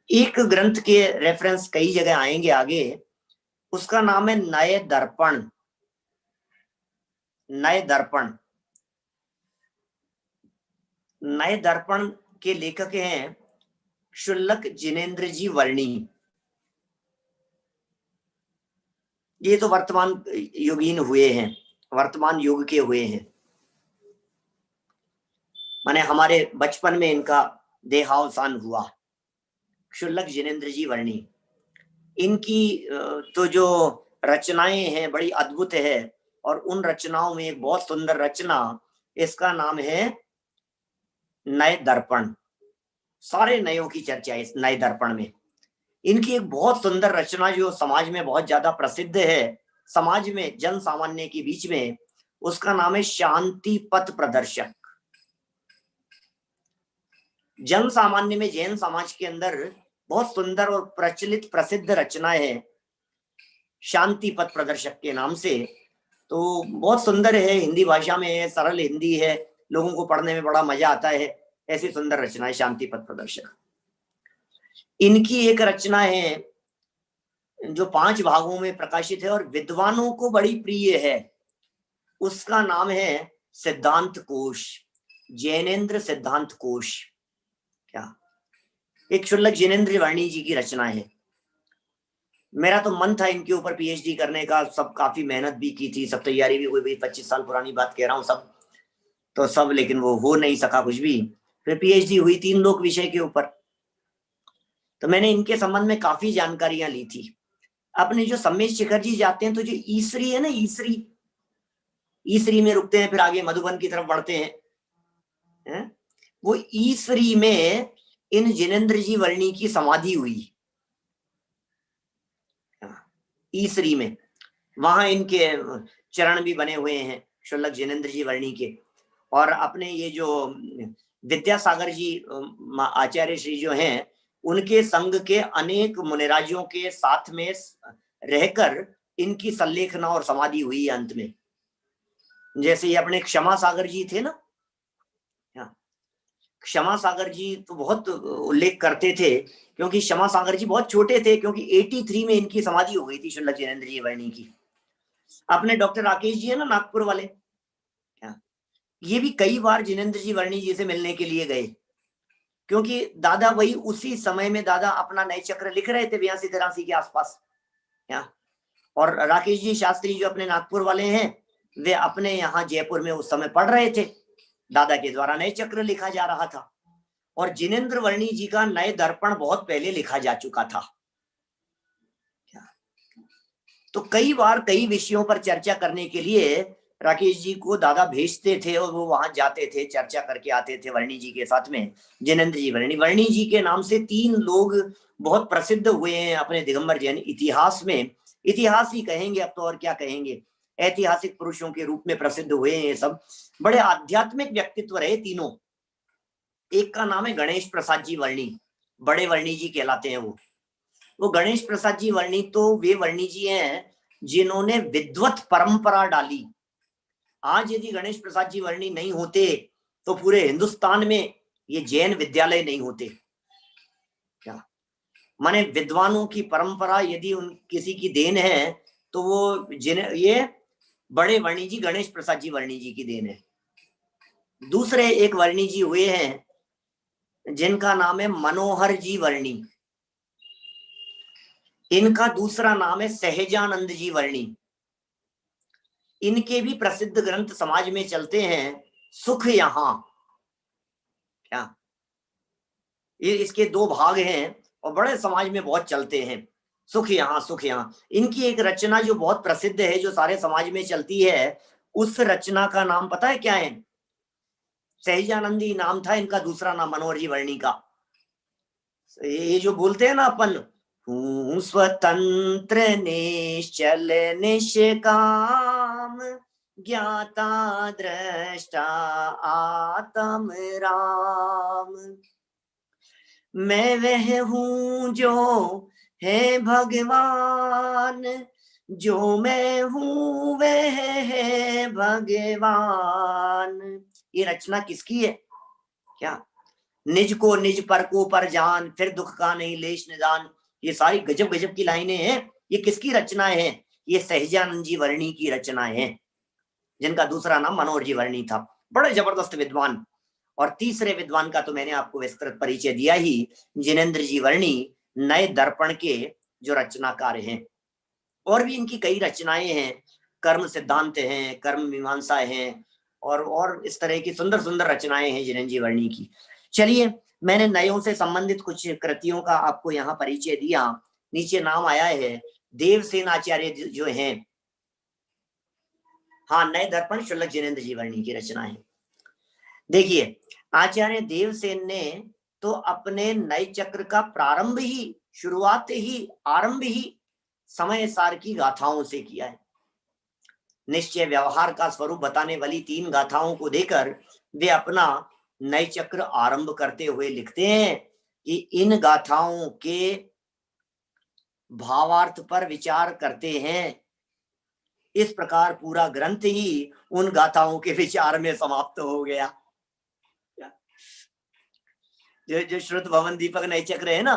एक ग्रंथ के रेफरेंस कई जगह आएंगे आगे, उसका नाम है नए दर्पण। नए दर्पण, नए दर्पण के लेखक हैं क्षुल्लक जिनेन्द्र जी वर्णी। ये तो वर्तमान युगीन हुए हैं, वर्तमान युग के हुए हैं, माने हमारे बचपन में इनका देहावसान हुआ। क्षुल्लक जिनेन्द्र जी वर्णी, इनकी तो जो रचनाएं हैं बड़ी अद्भुत है। और उन रचनाओं में एक बहुत सुंदर रचना, इसका नाम है नए दर्पण। सारे नयों की चर्चा है इस नए दर्पण में। इनकी एक बहुत सुंदर रचना जो समाज में बहुत ज्यादा प्रसिद्ध है, समाज में जन सामान्य के बीच में, उसका नाम है शांति पथ प्रदर्शक। जन सामान्य में जैन समाज के अंदर बहुत सुंदर और प्रचलित प्रसिद्ध रचना है शांति पथ प्रदर्शक के नाम से। तो बहुत सुंदर है, हिंदी भाषा में है, सरल हिंदी है, लोगों को पढ़ने में बड़ा मजा आता है। ऐसी सुंदर रचना है शांति पथ प्रदर्शक। इनकी एक रचना है जो 5 भागों में प्रकाशित है और विद्वानों को बड़ी प्रिय है, उसका नाम है सिद्धांत कोश, जैनेन्द्र सिद्धांत कोश। क्या एक क्षुल्लक जैनेन्द्र वर्णी जी की रचना है। मेरा तो मन था इनके ऊपर पीएचडी करने का, सब काफी मेहनत भी की थी, सब तैयारी भी हुई, 25 साल पुरानी बात कह रहा हूँ सब तो सब, लेकिन वो हो नहीं सका कुछ भी। फिर पीएचडी हुई 3 लोक विषय के ऊपर। तो मैंने इनके संबंध में काफी जानकारियां ली थी। अपने जो सम्मेश शिखर जी जाते हैं तो जो ईसरी है ना, ईसरी में रुकते हैं, फिर आगे मधुबन की तरफ बढ़ते हैं। वो ईसरी में इन जिनेन्द्र जी वर्णी की समाधि हुई, ईसरी में। वहां इनके चरण भी बने हुए हैं क्षुल्लक जिनेन्द्र जी वर्णी के। और अपने ये जो विद्यासागर जी आचार्य श्री जो हैं, उनके संघ के अनेक मुनिराजों के साथ में रहकर इनकी संलेखना और समाधि हुई अंत में। जैसे ये अपने क्षमा सागर जी थे ना, क्षमा सागर जी तो बहुत उल्लेख करते थे, क्योंकि क्षमा सागर जी बहुत छोटे थे, क्योंकि 83 में इनकी समाधि हो गई थी क्षुल्लक जिनेन्द्र जी वर्णी की। अपने डॉक्टर राकेश जी है ना नागपुर वाले, ये भी कई बार जिनेन्द्र जी वर्णी जी से मिलने के लिए गए, क्योंकि दादा वही उसी समय में दादा अपना नए चक्र लिख रहे थे 82-83 के आसपास। और राकेश जी शास्त्री जो अपने नागपुर वाले हैं, वे अपने यहाँ जयपुर में उस समय पढ़ रहे थे, दादा के द्वारा नए चक्र लिखा जा रहा था। और जिनेन्द्र वर्णी जी का नए दर्पण बहुत पहले लिखा जा चुका था। तो कई बार कई विषयों पर चर्चा करने के लिए राकेश जी को दादा भेजते थे और वो वहां जाते थे, चर्चा करके आते थे वर्णी जी के साथ में। जिनेन्द्र जी वर्णी जी के नाम से 3 लोग बहुत प्रसिद्ध हुए हैं अपने दिगंबर जैन इतिहास में। इतिहास ही कहेंगे अब तो, और क्या कहेंगे, ऐतिहासिक पुरुषों के रूप में प्रसिद्ध हुए हैं ये सब। बड़े आध्यात्मिक व्यक्तित्व रहे तीनों। एक का नाम है गणेश प्रसाद जी वर्णी, बड़े वर्णी जी कहलाते हैं वो गणेश प्रसाद जी वर्णी तो वे वर्णी जी हैं जिन्होंने विद्वत परंपरा डाली। आज यदि गणेश प्रसाद जी वर्णी नहीं होते तो पूरे हिंदुस्तान में ये जैन विद्यालय नहीं होते। क्या माने, विद्वानों की परंपरा यदि उन किसी की देन है तो वो ये बड़े वर्णी जी गणेश प्रसाद जी वर्णी जी की देन है। दूसरे एक वर्णी जी हुए हैं जिनका नाम है मनोहर जी वर्णी, इनका दूसरा नाम है सहजानंद जी वर्णी। इनके भी प्रसिद्ध ग्रंथ समाज में चलते हैं, सुख यहाँ। क्या ये इसके 2 भाग हैं और बड़े समाज में बहुत चलते हैं, सुख यहाँ सुख यहाँ। इनकी एक रचना जो बहुत प्रसिद्ध है, जो सारे समाज में चलती है, उस रचना का नाम पता है क्या है? सहजानंदी नाम था इनका, दूसरा नाम मनोहर जी वर्णी का। ये जो बोलते हैं ना अपन, हूँ स्वतंत्र निश्चल निष्काम, ज्ञाता दृष्टा आत्म राम, मैं वह हूँ जो है भगवान, जो मैं हूँ वह है भगवान। ये रचना किसकी है? क्या निज को निज पर को पर जान, फिर दुख का नहीं लेश निदान। ये सारी गजब गजब की लाइनें हैं। ये किसकी रचना है? ये सहजानंद जी वर्णी की रचनाएं हैं, जिनका दूसरा नाम मनोहर जी वर्णी था। बड़े जबरदस्त विद्वान। और तीसरे विद्वान का तो मैंने आपको विस्तृत परिचय दिया ही, जिनेन्द्र जी वर्णी नए दर्पण के जो रचनाकार हैं। और भी इनकी कई रचनाएं हैं, कर्म सिद्धांत हैं, कर्म मीमांसा हैं, और इस तरह की सुंदर सुंदर रचनाएं हैं जिनेन्द्र जी वर्णी की। चलिए, मैंने नयों से संबंधित कुछ कृतियों का आपको यहाँ परिचय दिया। नीचे नाम आया है देवसेन आचार्य जो हैं। हाँ, नए दर्पण क्षुल्लक जिनेन्द्र जी वर्णी की रचना है। देखिए, आचार्य देवसेन ने तो अपने नए चक्र का प्रारंभ ही, शुरुआत ही, आरंभ ही समय सार की गाथाओं से किया है। निश्चय व्यवहार का स्वरूप बताने वाली 3 गाथाओं को देकर वे अपना नए चक्र आरंभ करते हुए लिखते हैं कि इन गाथाओं के भावार्थ पर विचार करते हैं। इस प्रकार पूरा ग्रंथ ही उन गाथाओं के विचार में समाप्त हो गया। जो श्रुत भवन दीपक नए चक्र है ना,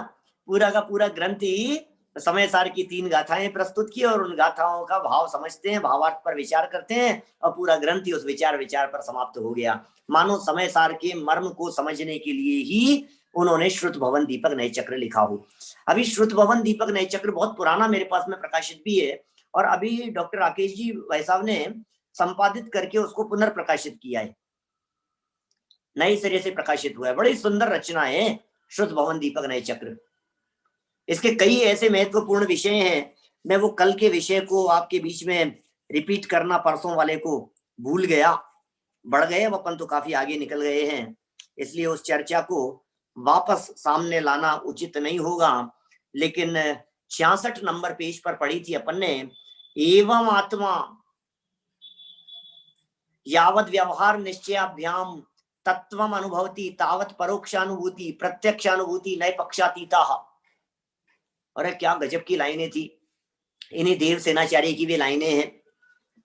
पूरा का पूरा ग्रंथ ही समय सार की 3 गाथाएं प्रस्तुत की और उन गाथाओं का भाव समझते हैं, भावार्थ पर विचार करते हैं और पूरा ग्रंथ ही उस विचार पर समाप्त हो गया। मानो समय सार के मर्म को समझने के लिए ही उन्होंने श्रुत भवन दीपक नए चक्र लिखा हो। अभी श्रुत भवन दीपक नए चक्र बहुत पुराना मेरे पास में प्रकाशित भी है और अभी डॉक्टर राकेश जी भाई साहब ने संपादित करके उसको पुनर्प्रकाशित किया है, नए सिरे से प्रकाशित हुआ है। बड़ी सुंदर रचना है श्रुत भवन दीपक नए चक्र। इसके कई ऐसे महत्वपूर्ण विषय हैं, मैं वो कल के विषय को आपके बीच में रिपीट करना परसों वाले को भूल गया। बढ़ गए अब अपन तो काफी आगे निकल गए हैं, इसलिए उस चर्चा को वापस सामने लाना उचित नहीं होगा। लेकिन 66 नंबर पेज पर पढ़ी थी अपन ने, एवं आत्मा यावत व्यवहार निश्चयाभ्याम तत्वम अनुभवती तावत परोक्षानुभूति प्रत्यक्षानुभूति नए पक्षातीता। अरे क्या गजब की लाइनें थी, इन्हीं देव सेनाचार्य की भी लाइनें हैं।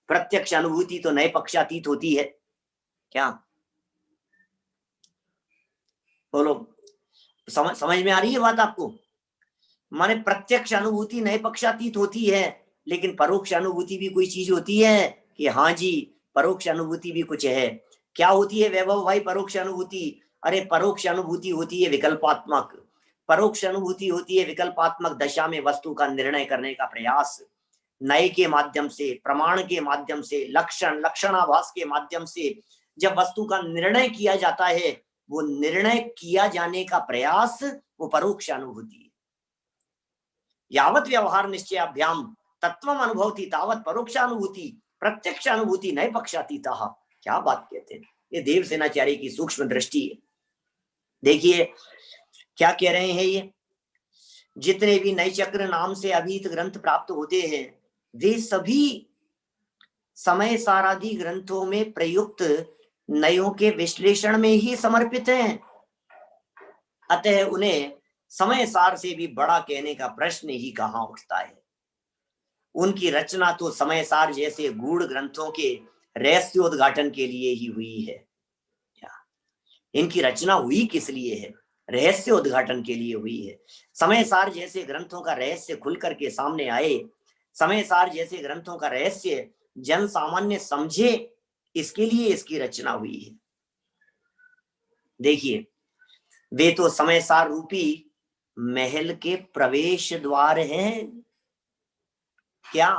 प्रत्यक्ष अनुभूति तो नए पक्षातीत होती है। क्या बोलो, समझ में आ रही है बात आपको? माने प्रत्यक्ष अनुभूति नए पक्षातीत होती है, लेकिन परोक्ष अनुभूति भी कोई चीज होती है कि हाँ जी परोक्ष अनुभूति भी कुछ है। क्या होती है वैभव भाई परोक्ष अनुभूति? अरे परोक्ष अनुभूति होती है विकल्पात्मक, परोक्ष अनुभूति होती है विकल्पात्मक दशा में वस्तु का निर्णय करने का प्रयास, नए के माध्यम से, प्रमाण के माध्यम से, लक्षण लक्षणाभास के माध्यम से जब वस्तु का निर्णय किया जाता है, वो निर्णय किया जाने का प्रयास वो परोक्ष अनुभूति है। यावत व्यवहार निश्चयाभ्याम तत्वम अनुभवती तावत परोक्षानुभूति प्रत्यक्षानुभूति नए पक्षातीता। क्या बात कहते हैं, ये देव सेनाचार्य की सूक्ष्म दृष्टि है। देखिए क्या कह रहे हैं ये, जितने भी नए चक्र नाम से अभीत ग्रंथ प्राप्त होते हैं वे सभी समय सारादि ग्रंथों में प्रयुक्त नयों के विश्लेषण में ही समर्पित हैं। अतः उन्हें समय सार से भी बड़ा कहने का प्रश्न ही कहां उठता है। उनकी रचना तो समय सार जैसे गूढ़ ग्रंथों के रहस्योद्घाटन के लिए ही हुई है। इनकी रचना हुई किस लिए है? रहस्य उद्घाटन के लिए हुई है। समय सार जैसे ग्रंथों का रहस्य खुल करके सामने आए, समय सार जैसे ग्रंथों का रहस्य जन सामान्य समझे, इसके लिए इसकी रचना हुई है। देखिए वे तो समय सार रूपी महल के प्रवेश द्वार हैं। क्या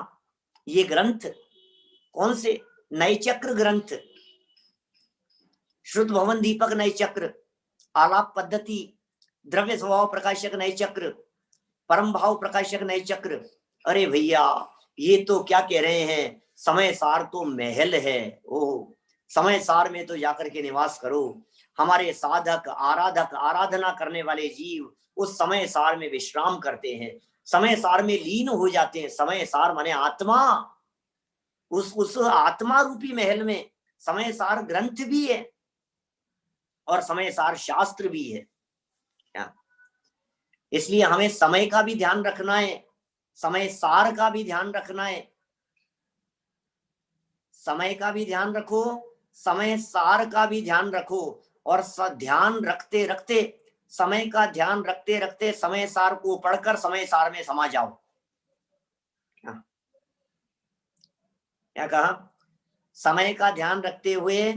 ये ग्रंथ कौन से? नए चक्र ग्रंथ, श्रुत भवन दीपक नए चक्र, आलाप पद्धति, द्रव्य स्वभाव प्रकाशक नए चक्र, परम भाव प्रकाशक नए चक्र। अरे भैया ये तो क्या कह रहे हैं, समय सार तो महल है। ओ समय सार में तो जाकर के निवास करो। हमारे साधक आराधक आराधना करने वाले जीव उस समय सार में विश्राम करते हैं, समय सार में लीन हो जाते हैं। समय सार माने आत्मा, उस आत्मा रूपी महल में समय सार ग्रंथ भी है और समय सार शास्त्र भी है। क्या इसलिए हमें समय का भी ध्यान रखना है, समय सार का भी ध्यान रखना है। समय का भी ध्यान रखो, समय सार का भी ध्यान रखो और ध्यान रखते रखते, समय का ध्यान रखते रखते समय सार को पढ़कर समय सार में समा जाओ। क्या कहा? समय का ध्यान रखते हुए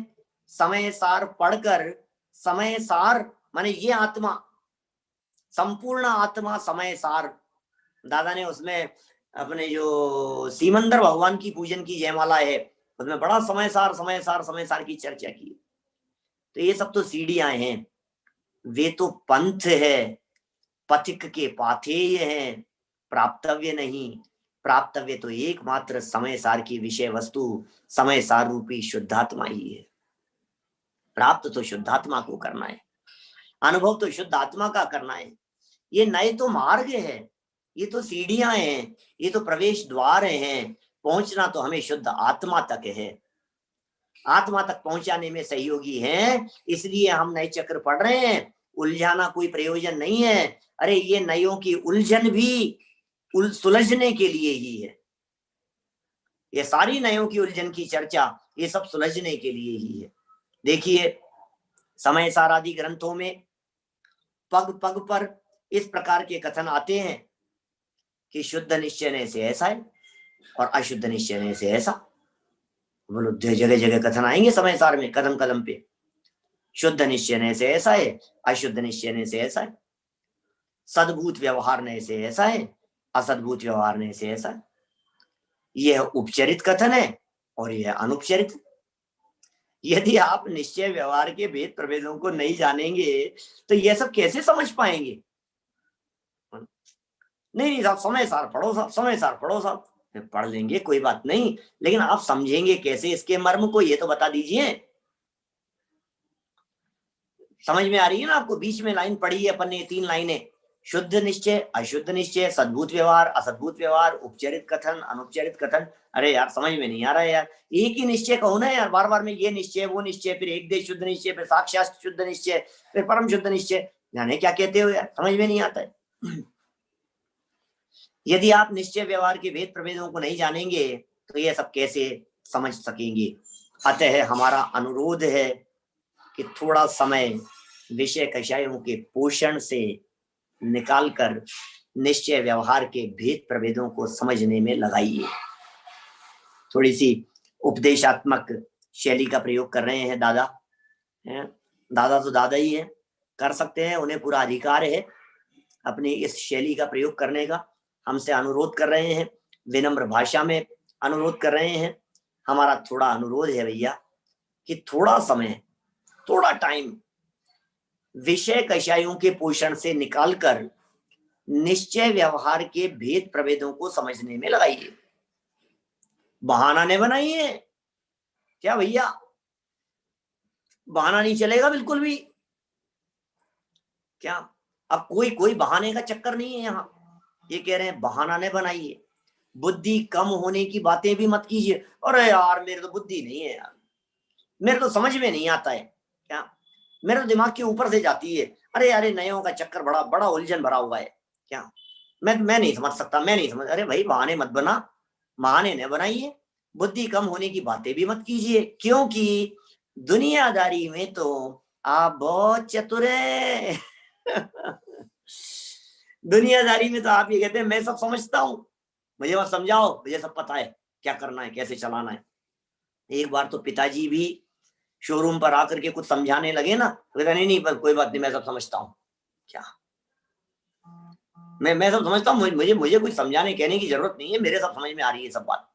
समय सार पढ़कर, समय सार माने ये आत्मा, संपूर्ण आत्मा समय सार। दादा ने उसमें अपने जो सीमंदर भगवान की पूजन की जयमाला है उसमें बड़ा समय सार समय सार समय सार की चर्चा की। तो ये सब तो सीढ़ियां हैं, वे तो पंथ है, पथिक के पाथेय हैं, प्राप्तव्य नहीं। प्राप्तव्य तो एकमात्र समय सार की विषय वस्तु समय सार रूपी शुद्धात्मा ही है। प्राप्त तो शुद्धात्मा को करना है। अनुभव तो शुद्ध आत्मा का करना है। ये नए तो मार्ग है, ये तो सीढ़ियां हैं, ये तो प्रवेश द्वार हैं। पहुंचना तो हमें शुद्ध आत्मा तक है, आत्मा तक पहुंचाने में सहयोगी हैं। इसलिए हम नए चक्र पढ़ रहे हैं। उलझाना कोई प्रयोजन नहीं है। अरे ये नयों की उलझन भी सुलझने के लिए ही है। ये सारी नयों की उलझन की चर्चा ये सब सुलझने के लिए ही है। देखिए समय सार आदि ग्रंथों में पग पग पर इस प्रकार के कथन आते हैं कि शुद्ध निश्चय से ऐसा है और अशुद्ध निश्चय से ऐसा। बोलो जगह जगह कथन आएंगे समय सार में, कदम कदम पे। शुद्ध निश्चय से ऐसा है, अशुद्ध निश्चय से ऐसा है। सद्भूत व्यवहार से ऐसा है, असद्भूत व्यवहार से ऐसा है। यह उपचरित कथन है और यह अनुपचरित। यदि आप निश्चय व्यवहार के भेद प्रभेदों को नहीं जानेंगे तो यह सब कैसे समझ पाएंगे? नहीं साहब समय सार पढ़ो साहब, समय सार पढ़ो साहब। पढ़ लेंगे कोई बात नहीं, लेकिन आप समझेंगे कैसे इसके मर्म को, ये तो बता दीजिए। समझ में आ रही है ना आपको? बीच में लाइन पढ़ी है अपन ने, 3 लाइनें। शुद्ध निश्चय, अशुद्ध निश्चय, सद्भूत व्यवहार, असद्भूत व्यवहार, उपचरित कथन, अनुपचरित कथन। अरे यार समझ में नहीं आ रहा है यार। एक ही निश्चय कहो ना यार, बार बार में ये निश्चय वो निश्चय, फिर एक देश शुद्ध निश्चय, फिर साक्षात शुद्ध निश्चय, फिर परम शुद्ध निश्चय। जाने क्या कहते हो यार, समझ में नहीं आता है। यदि आप निश्चय व्यवहार के भेद प्रभेदों को नहीं जानेंगे तो ये सब कैसे समझ सकेंगे? अतः हमारा अनुरोध है कि थोड़ा समय विषय कषायों के पोषण से निकालकर निश्चय व्यवहार के भेद प्रभेदों को समझने में लगाइए। थोड़ी सी उपदेशात्मक शैली का प्रयोग कर रहे हैं दादा। दादा तो दादा ही है, कर सकते हैं, उन्हें पूरा अधिकार है अपनी इस शैली का प्रयोग करने का। हमसे अनुरोध कर रहे हैं, विनम्र भाषा में अनुरोध कर रहे हैं। हमारा थोड़ा अनुरोध है भैया कि थोड़ा समय, थोड़ा टाइम विषय कषायों के पोषण से निकालकर निश्चय व्यवहार के भेद प्रभेदों को समझने में लगाइए। बहाना नहीं बनाइए क्या भैया, बहाना नहीं चलेगा बिल्कुल भी। क्या अब कोई बहाने का चक्कर नहीं है यहाँ। ये कह रहे हैं बहाना नहीं बनाइए, बुद्धि कम होने की बातें भी मत कीजिए। अरे यार मेरे तो बुद्धि नहीं है यार, मेरे तो समझ में नहीं आता है, क्या मेरे तो दिमाग के ऊपर से जाती है। अरे अरे नयों का चक्कर बड़ा बड़ा उलझन भरा हुआ है, क्या मैं नहीं समझ सकता, मैं नहीं समझ। अरे भाई बहाने मत बना, बहाने न बनाइए, बुद्धि कम होने की बातें भी मत कीजिए, क्योंकि दुनियादारी में तो आप बहुत चतुर हैं। दुनियादारी में तो आप ये कहते हैं मैं सब समझता हूं, मुझे बस समझाओ, मुझे सब पता है क्या करना है, कैसे चलाना है। एक बार तो पिताजी भी शोरूम पर आकर के कुछ समझाने लगे ना, तो नहीं नहीं पर कोई बात नहीं, मैं सब समझता हूँ। क्या मैं सब समझता हूँ, मुझे कुछ समझाने कहने की जरूरत नहीं है, मेरे सब समझ में आ रही है सब बात,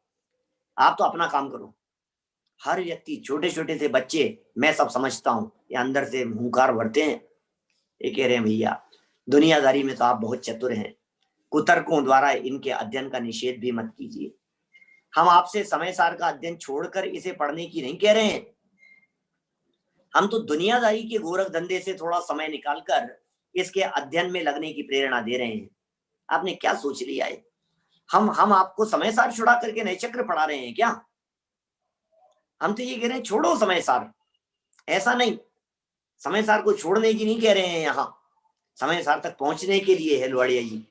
आप तो अपना काम करो। हर व्यक्ति, छोटे छोटे से बच्चे मैं सब समझता हूँ ये अंदर से हुंकार भरते हैं। ये कह रहे हैं भैया दुनियादारी में तो आप बहुत चतुर हैं, कुतर्कों द्वारा इनके अध्ययन का निषेध भी मत कीजिए। हम आपसे समय सार का अध्ययन छोड़कर इसे पढ़ने की नहीं कह रहे हैं, हम तो दुनियादारी के गोरख धंधे से थोड़ा समय निकालकर इसके अध्ययन में लगने की प्रेरणा दे रहे हैं। आपने क्या सोच लिया है? हम आपको समय सार छुड़ा करके नए चक्र पढ़ा रहे हैं क्या? हम तो ये कह रहे हैं छोड़ो समय सार, ऐसा नहीं, समय सार को छोड़ने की नहीं कह रहे हैं, यहाँ समय सार तक पहुंचने के लिए है। लोहाड़िया जी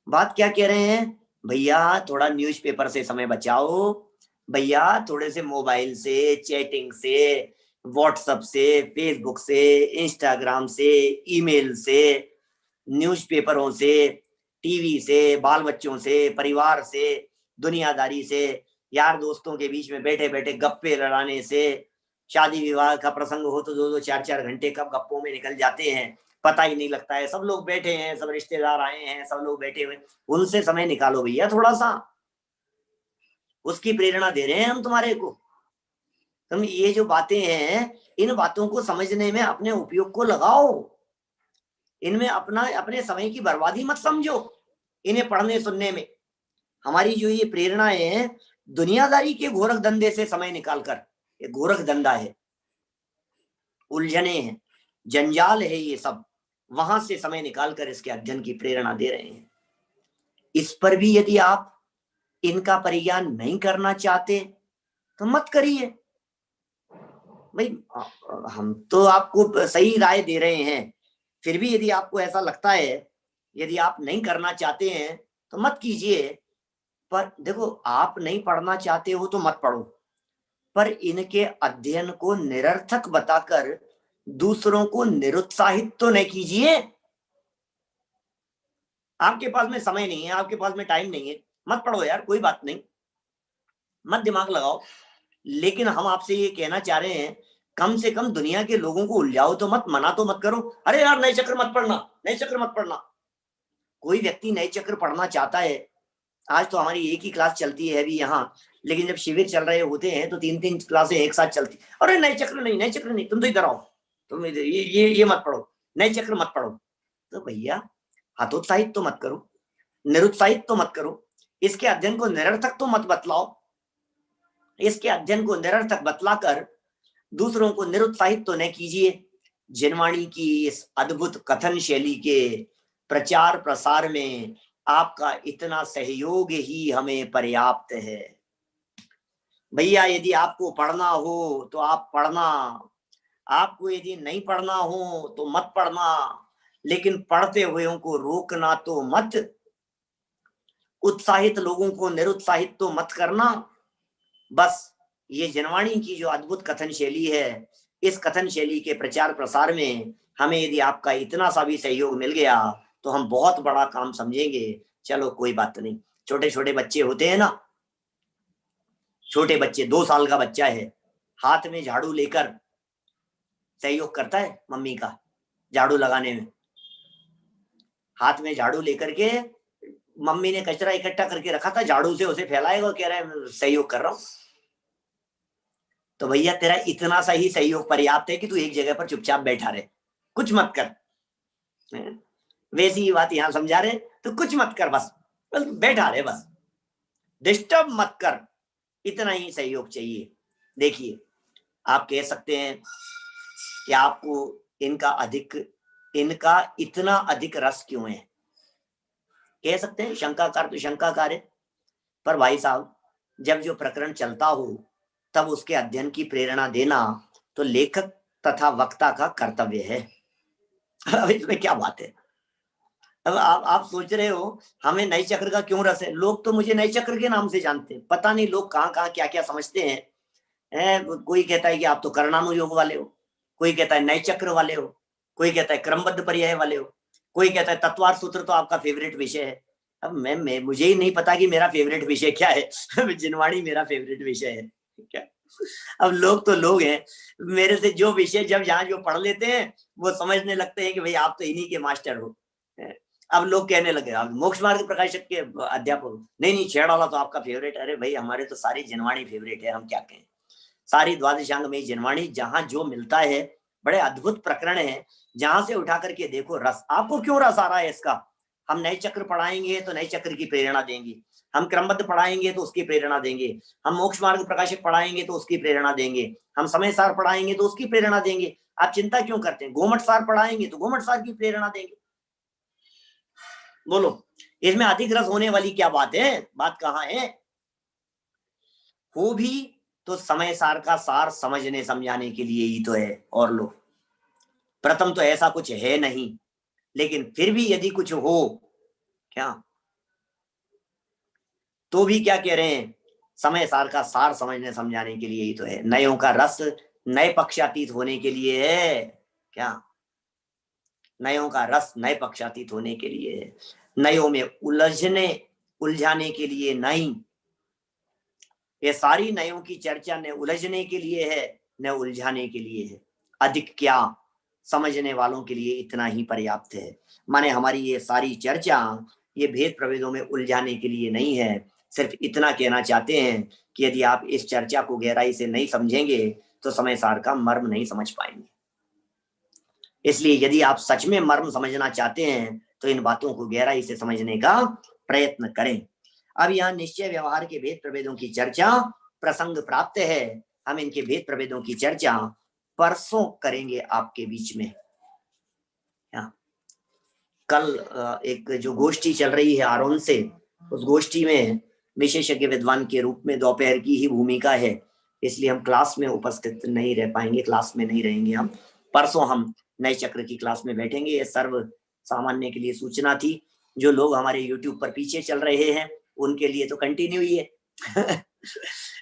बात क्या कह रहे हैं? भैया थोड़ा न्यूज़पेपर से समय बचाओ, भैया थोड़े से मोबाइल से, चैटिंग से, व्हाट्सएप से, फेसबुक से, इंस्टाग्राम से, ईमेल से, न्यूज़पेपरों से, टीवी से, बाल बच्चों से, परिवार से, दुनियादारी से, यार दोस्तों के बीच में बैठे बैठे गप्पे लड़ाने से, शादी विवाह का प्रसंग हो तो 2-2 4-4 घंटे कब गप्पों में निकल जाते हैं पता ही नहीं लगता है। सब लोग बैठे हैं, सब रिश्तेदार आए हैं, सब लोग बैठे हुए, उनसे समय निकालो भैया थोड़ा सा, उसकी प्रेरणा दे रहे हैं हम तुम्हारे को। तुम ये जो बातें हैं इन बातों को समझने में अपने उपयोग को लगाओ, इनमें अपने समय की बर्बादी मत समझो। इन्हें पढ़ने सुनने में हमारी जो ये प्रेरणाएं हैं दुनियादारी के गोरख धंधे से समय निकालकर, ये गोरख धंधा है, उलझने हैं, जंजाल है ये सब, वहां से समय निकालकर इसके अध्ययन की प्रेरणा दे रहे हैं। इस पर भी यदि आप इनका परिज्ञान नहीं करना चाहते तो मत करिए भाई। हम तो आपको सही राय दे रहे हैं, फिर भी यदि आपको ऐसा लगता है, यदि आप नहीं करना चाहते हैं तो मत कीजिए। पर देखो, आप नहीं पढ़ना चाहते हो तो मत पढ़ो, पर इनके अध्ययन को निरर्थक बताकर दूसरों को निरुत्साहित तो नहीं कीजिए। आपके पास में समय नहीं है, आपके पास में टाइम नहीं है, मत पढ़ो यार, कोई बात नहीं, मत दिमाग लगाओ। लेकिन हम आपसे ये कहना चाह रहे हैं, कम से कम दुनिया के लोगों को उलझाओ तो मत, मना तो मत करो। अरे यार नए चक्र मत पढ़ना, नए चक्र मत पढ़ना। कोई व्यक्ति नए चक्र पढ़ना चाहता है, आज तो हमारी एक ही क्लास चलती है अभी यहाँ, लेकिन जब शिविर चल रहे होते हैं तो 3-3 क्लासें एक साथ चलती। अरे नए चक्र नहीं, नए चक्र नहीं, तुम तो इधर आओ, तुम ये मत पढ़ो, नए चक्र मत पढ़ो। तो भैया हतोत्साहित तो मत करो, निरुत्साहित तो मत करो, इसके अध्ययन को निरर्थक तो मत बतलाओ। इसके अध्ययन को निरर्थक बतलाकर दूसरों को निरुत्साहित तो न कीजिए। जिनवाणी की इस अद्भुत कथन शैली के प्रचार प्रसार में आपका इतना सहयोग ही हमें पर्याप्त है। भैया यदि आपको पढ़ना हो तो आप पढ़ना, आपको यदि नहीं पढ़ना हो तो मत पढ़ना, लेकिन पढ़ते हुए को रोकना तो मत, उत्साहित लोगों को निरुत्साहित तो मत करना। बस ये जिनवाणी की जो अद्भुत कथन शैली है, इस कथन शैली के प्रचार प्रसार में हमें यदि आपका इतना सा भी सहयोग मिल गया तो हम बहुत बड़ा काम समझेंगे। चलो कोई बात नहीं, छोटे छोटे बच्चे होते हैं ना, छोटे बच्चे, 2 साल का बच्चा है, हाथ में झाड़ू लेकर सहयोग करता है मम्मी का झाड़ू लगाने में। हाथ में झाड़ू लेकर के मम्मी ने कचरा इकट्ठा करके रखा था, झाड़ू से उसे फैलाएगा और कह रहा है सहयोग कर रहा हूं। तो भैया तेरा इतना सा ही सहयोग पर्याप्त है कि तू एक जगह पर चुपचाप बैठा रहे, कुछ मत कर। वैसी ही बात यहां समझा रहे, तो कुछ मत कर, बस बैठा रहे, बस डिस्टर्ब मत कर, इतना ही सहयोग चाहिए। देखिए आप कह सकते हैं कि आपको इनका इतना अधिक रस क्यों है, कह सकते हैं, शंकाकार तो शंकाकार है। पर भाई साहब, जब जो प्रकरण चलता हो तब उसके अध्ययन की प्रेरणा देना तो लेखक तथा वक्ता का कर्तव्य है। अब इसमें क्या बात है। अब आप सोच रहे हो हमें नए चक्र का क्यों रस है, लोग तो मुझे नए चक्र के नाम से जानते हैं, पता नहीं लोग कहाँ कहाँ क्या क्या समझते हैं। कोई कहता है कि आप तो कर्णानुयोग वाले हो, कोई कहता है नए चक्र वाले हो, कोई कहता है क्रमबद्ध पर्याय वाले हो, कोई कहता है तत्वार्थ सूत्र तो आपका फेवरेट विषय है। अब मैं मुझे ही नहीं पता कि मेरा फेवरेट विषय क्या है। जिनवाणी मेरा फेवरेट विषय है क्या। अब लोग तो लोग हैं, मेरे से जो विषय जब यहाँ जो पढ़ लेते हैं वो समझने लगते हैं कि भाई आप तो इन्हीं के मास्टर हो। अब लोग कहने लगे आप मोक्ष मार्ग प्रकाशक के अध्यापक, नहीं छेड़ाला तो आपका फेवरेट। अरे भाई हमारे तो सारी जिनवाणी फेवरेट है, हम क्या कहें। सारी द्वादशांग में जिनवाणी, जहां जो मिलता है, बड़े अद्भुत प्रकरण है, जहां से उठा करके देखो रस। आपको क्यों रस आ रहा है इसका। हम नए चक्र पढ़ाएंगे तो नए चक्र की प्रेरणा देंगे, हम क्रमबद्ध पढ़ाएंगे तो उसकी प्रेरणा देंगे, हम मोक्ष मार्ग प्रकाशक पढ़ाएंगे तो उसकी प्रेरणा देंगे, हम समय सार पढ़ाएंगे तो उसकी प्रेरणा देंगे। आप चिंता क्यों करते हैं, गोमट सार पढ़ाएंगे तो गोमट सार की प्रेरणा देंगे। बोलो इसमें अधिक रस होने वाली क्या बात है, बात कहां है। हो भी तो समय सार का सार समझने समझाने के लिए ही तो है। और लो, प्रथम तो ऐसा कुछ है नहीं, लेकिन फिर भी यदि कुछ हो क्या, तो भी क्या कह रहे हैं, समय सार का सार समझने समझाने के लिए ही तो है। नयों का रस नए पक्षातीत होने के लिए है क्या, नयों का रस नए पक्षातीत होने के लिए है, नयों में उलझाने के लिए नहीं। ये सारी नयों की चर्चा न उलझने के लिए है न उलझाने के लिए है। अधिक क्या, समझने वालों के लिए इतना ही पर्याप्त है। माने हमारी ये सारी चर्चा ये भेद प्रभेदों में उलझाने के लिए नहीं है, सिर्फ इतना कहना चाहते हैं कि यदि आप इस चर्चा को गहराई से नहीं समझेंगे तो समय सार का मर्म नहीं समझ पाएंगे। इसलिए यदि आप सच में मर्म समझना चाहते हैं तो इन बातों को गहराई से समझने का प्रयत्न करें। अब यहाँ निश्चय व्यवहार के भेद प्रभेदों की चर्चा प्रसंग प्राप्त है। हम इनके भेद प्रभेदों की चर्चा परसों करेंगे आपके बीच में। हाँ, कल एक जो गोष्ठी चल रही है आरोन से, उस गोष्ठी में विशेषज्ञ विद्वान के रूप में दोपहर की ही भूमिका है, इसलिए हम क्लास में उपस्थित नहीं रह पाएंगे, क्लास में नहीं रहेंगे हम। परसों हम नए चक्र की क्लास में बैठेंगे। ये सर्व सामान्य के लिए सूचना थी। जो लोग हमारे YouTube पर पीछे चल रहे हैं उनके लिए तो कंटिन्यू ही है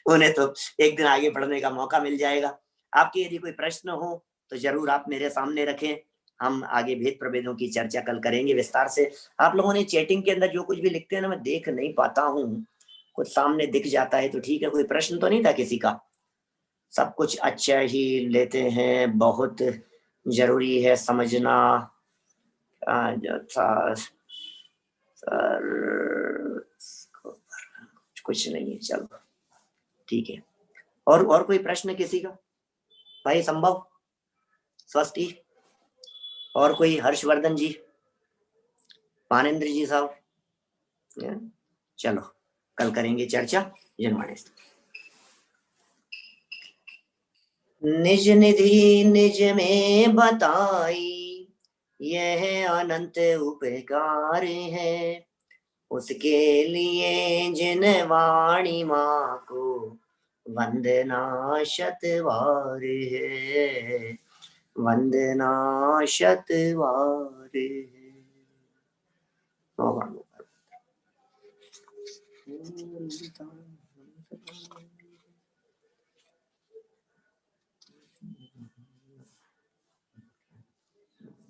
उन्हें तो एक दिन आगे बढ़ने का मौका मिल जाएगा। आपके यदि कोई प्रश्न हो तो जरूर आप मेरे सामने रखें। हम आगे भेद प्रभेदों की चर्चा कल करेंगे विस्तार से। आप लोगों ने चैटिंग के अंदर जो कुछ भी लिखते हैं ना, मैं देख नहीं पाता हूँ, कुछ सामने दिख जाता है तो ठीक है। कोई प्रश्न तो नहीं था किसी का? सब कुछ अच्छा ही लेते हैं, बहुत जरूरी है समझना। सर कुछ नहीं है, चलो ठीक है। और कोई प्रश्न किसी का? भाई संभव, स्वस्ति, और कोई? हर्षवर्धन जी, पानेन्द्र जी साहब, चलो कल करेंगे चर्चा। जनमानस निज निधि निज में बताई, यह अनंत उपकार है। उसके लिए जिन वाणी माँ को वंदना शतवार है, वंदना शतवार है।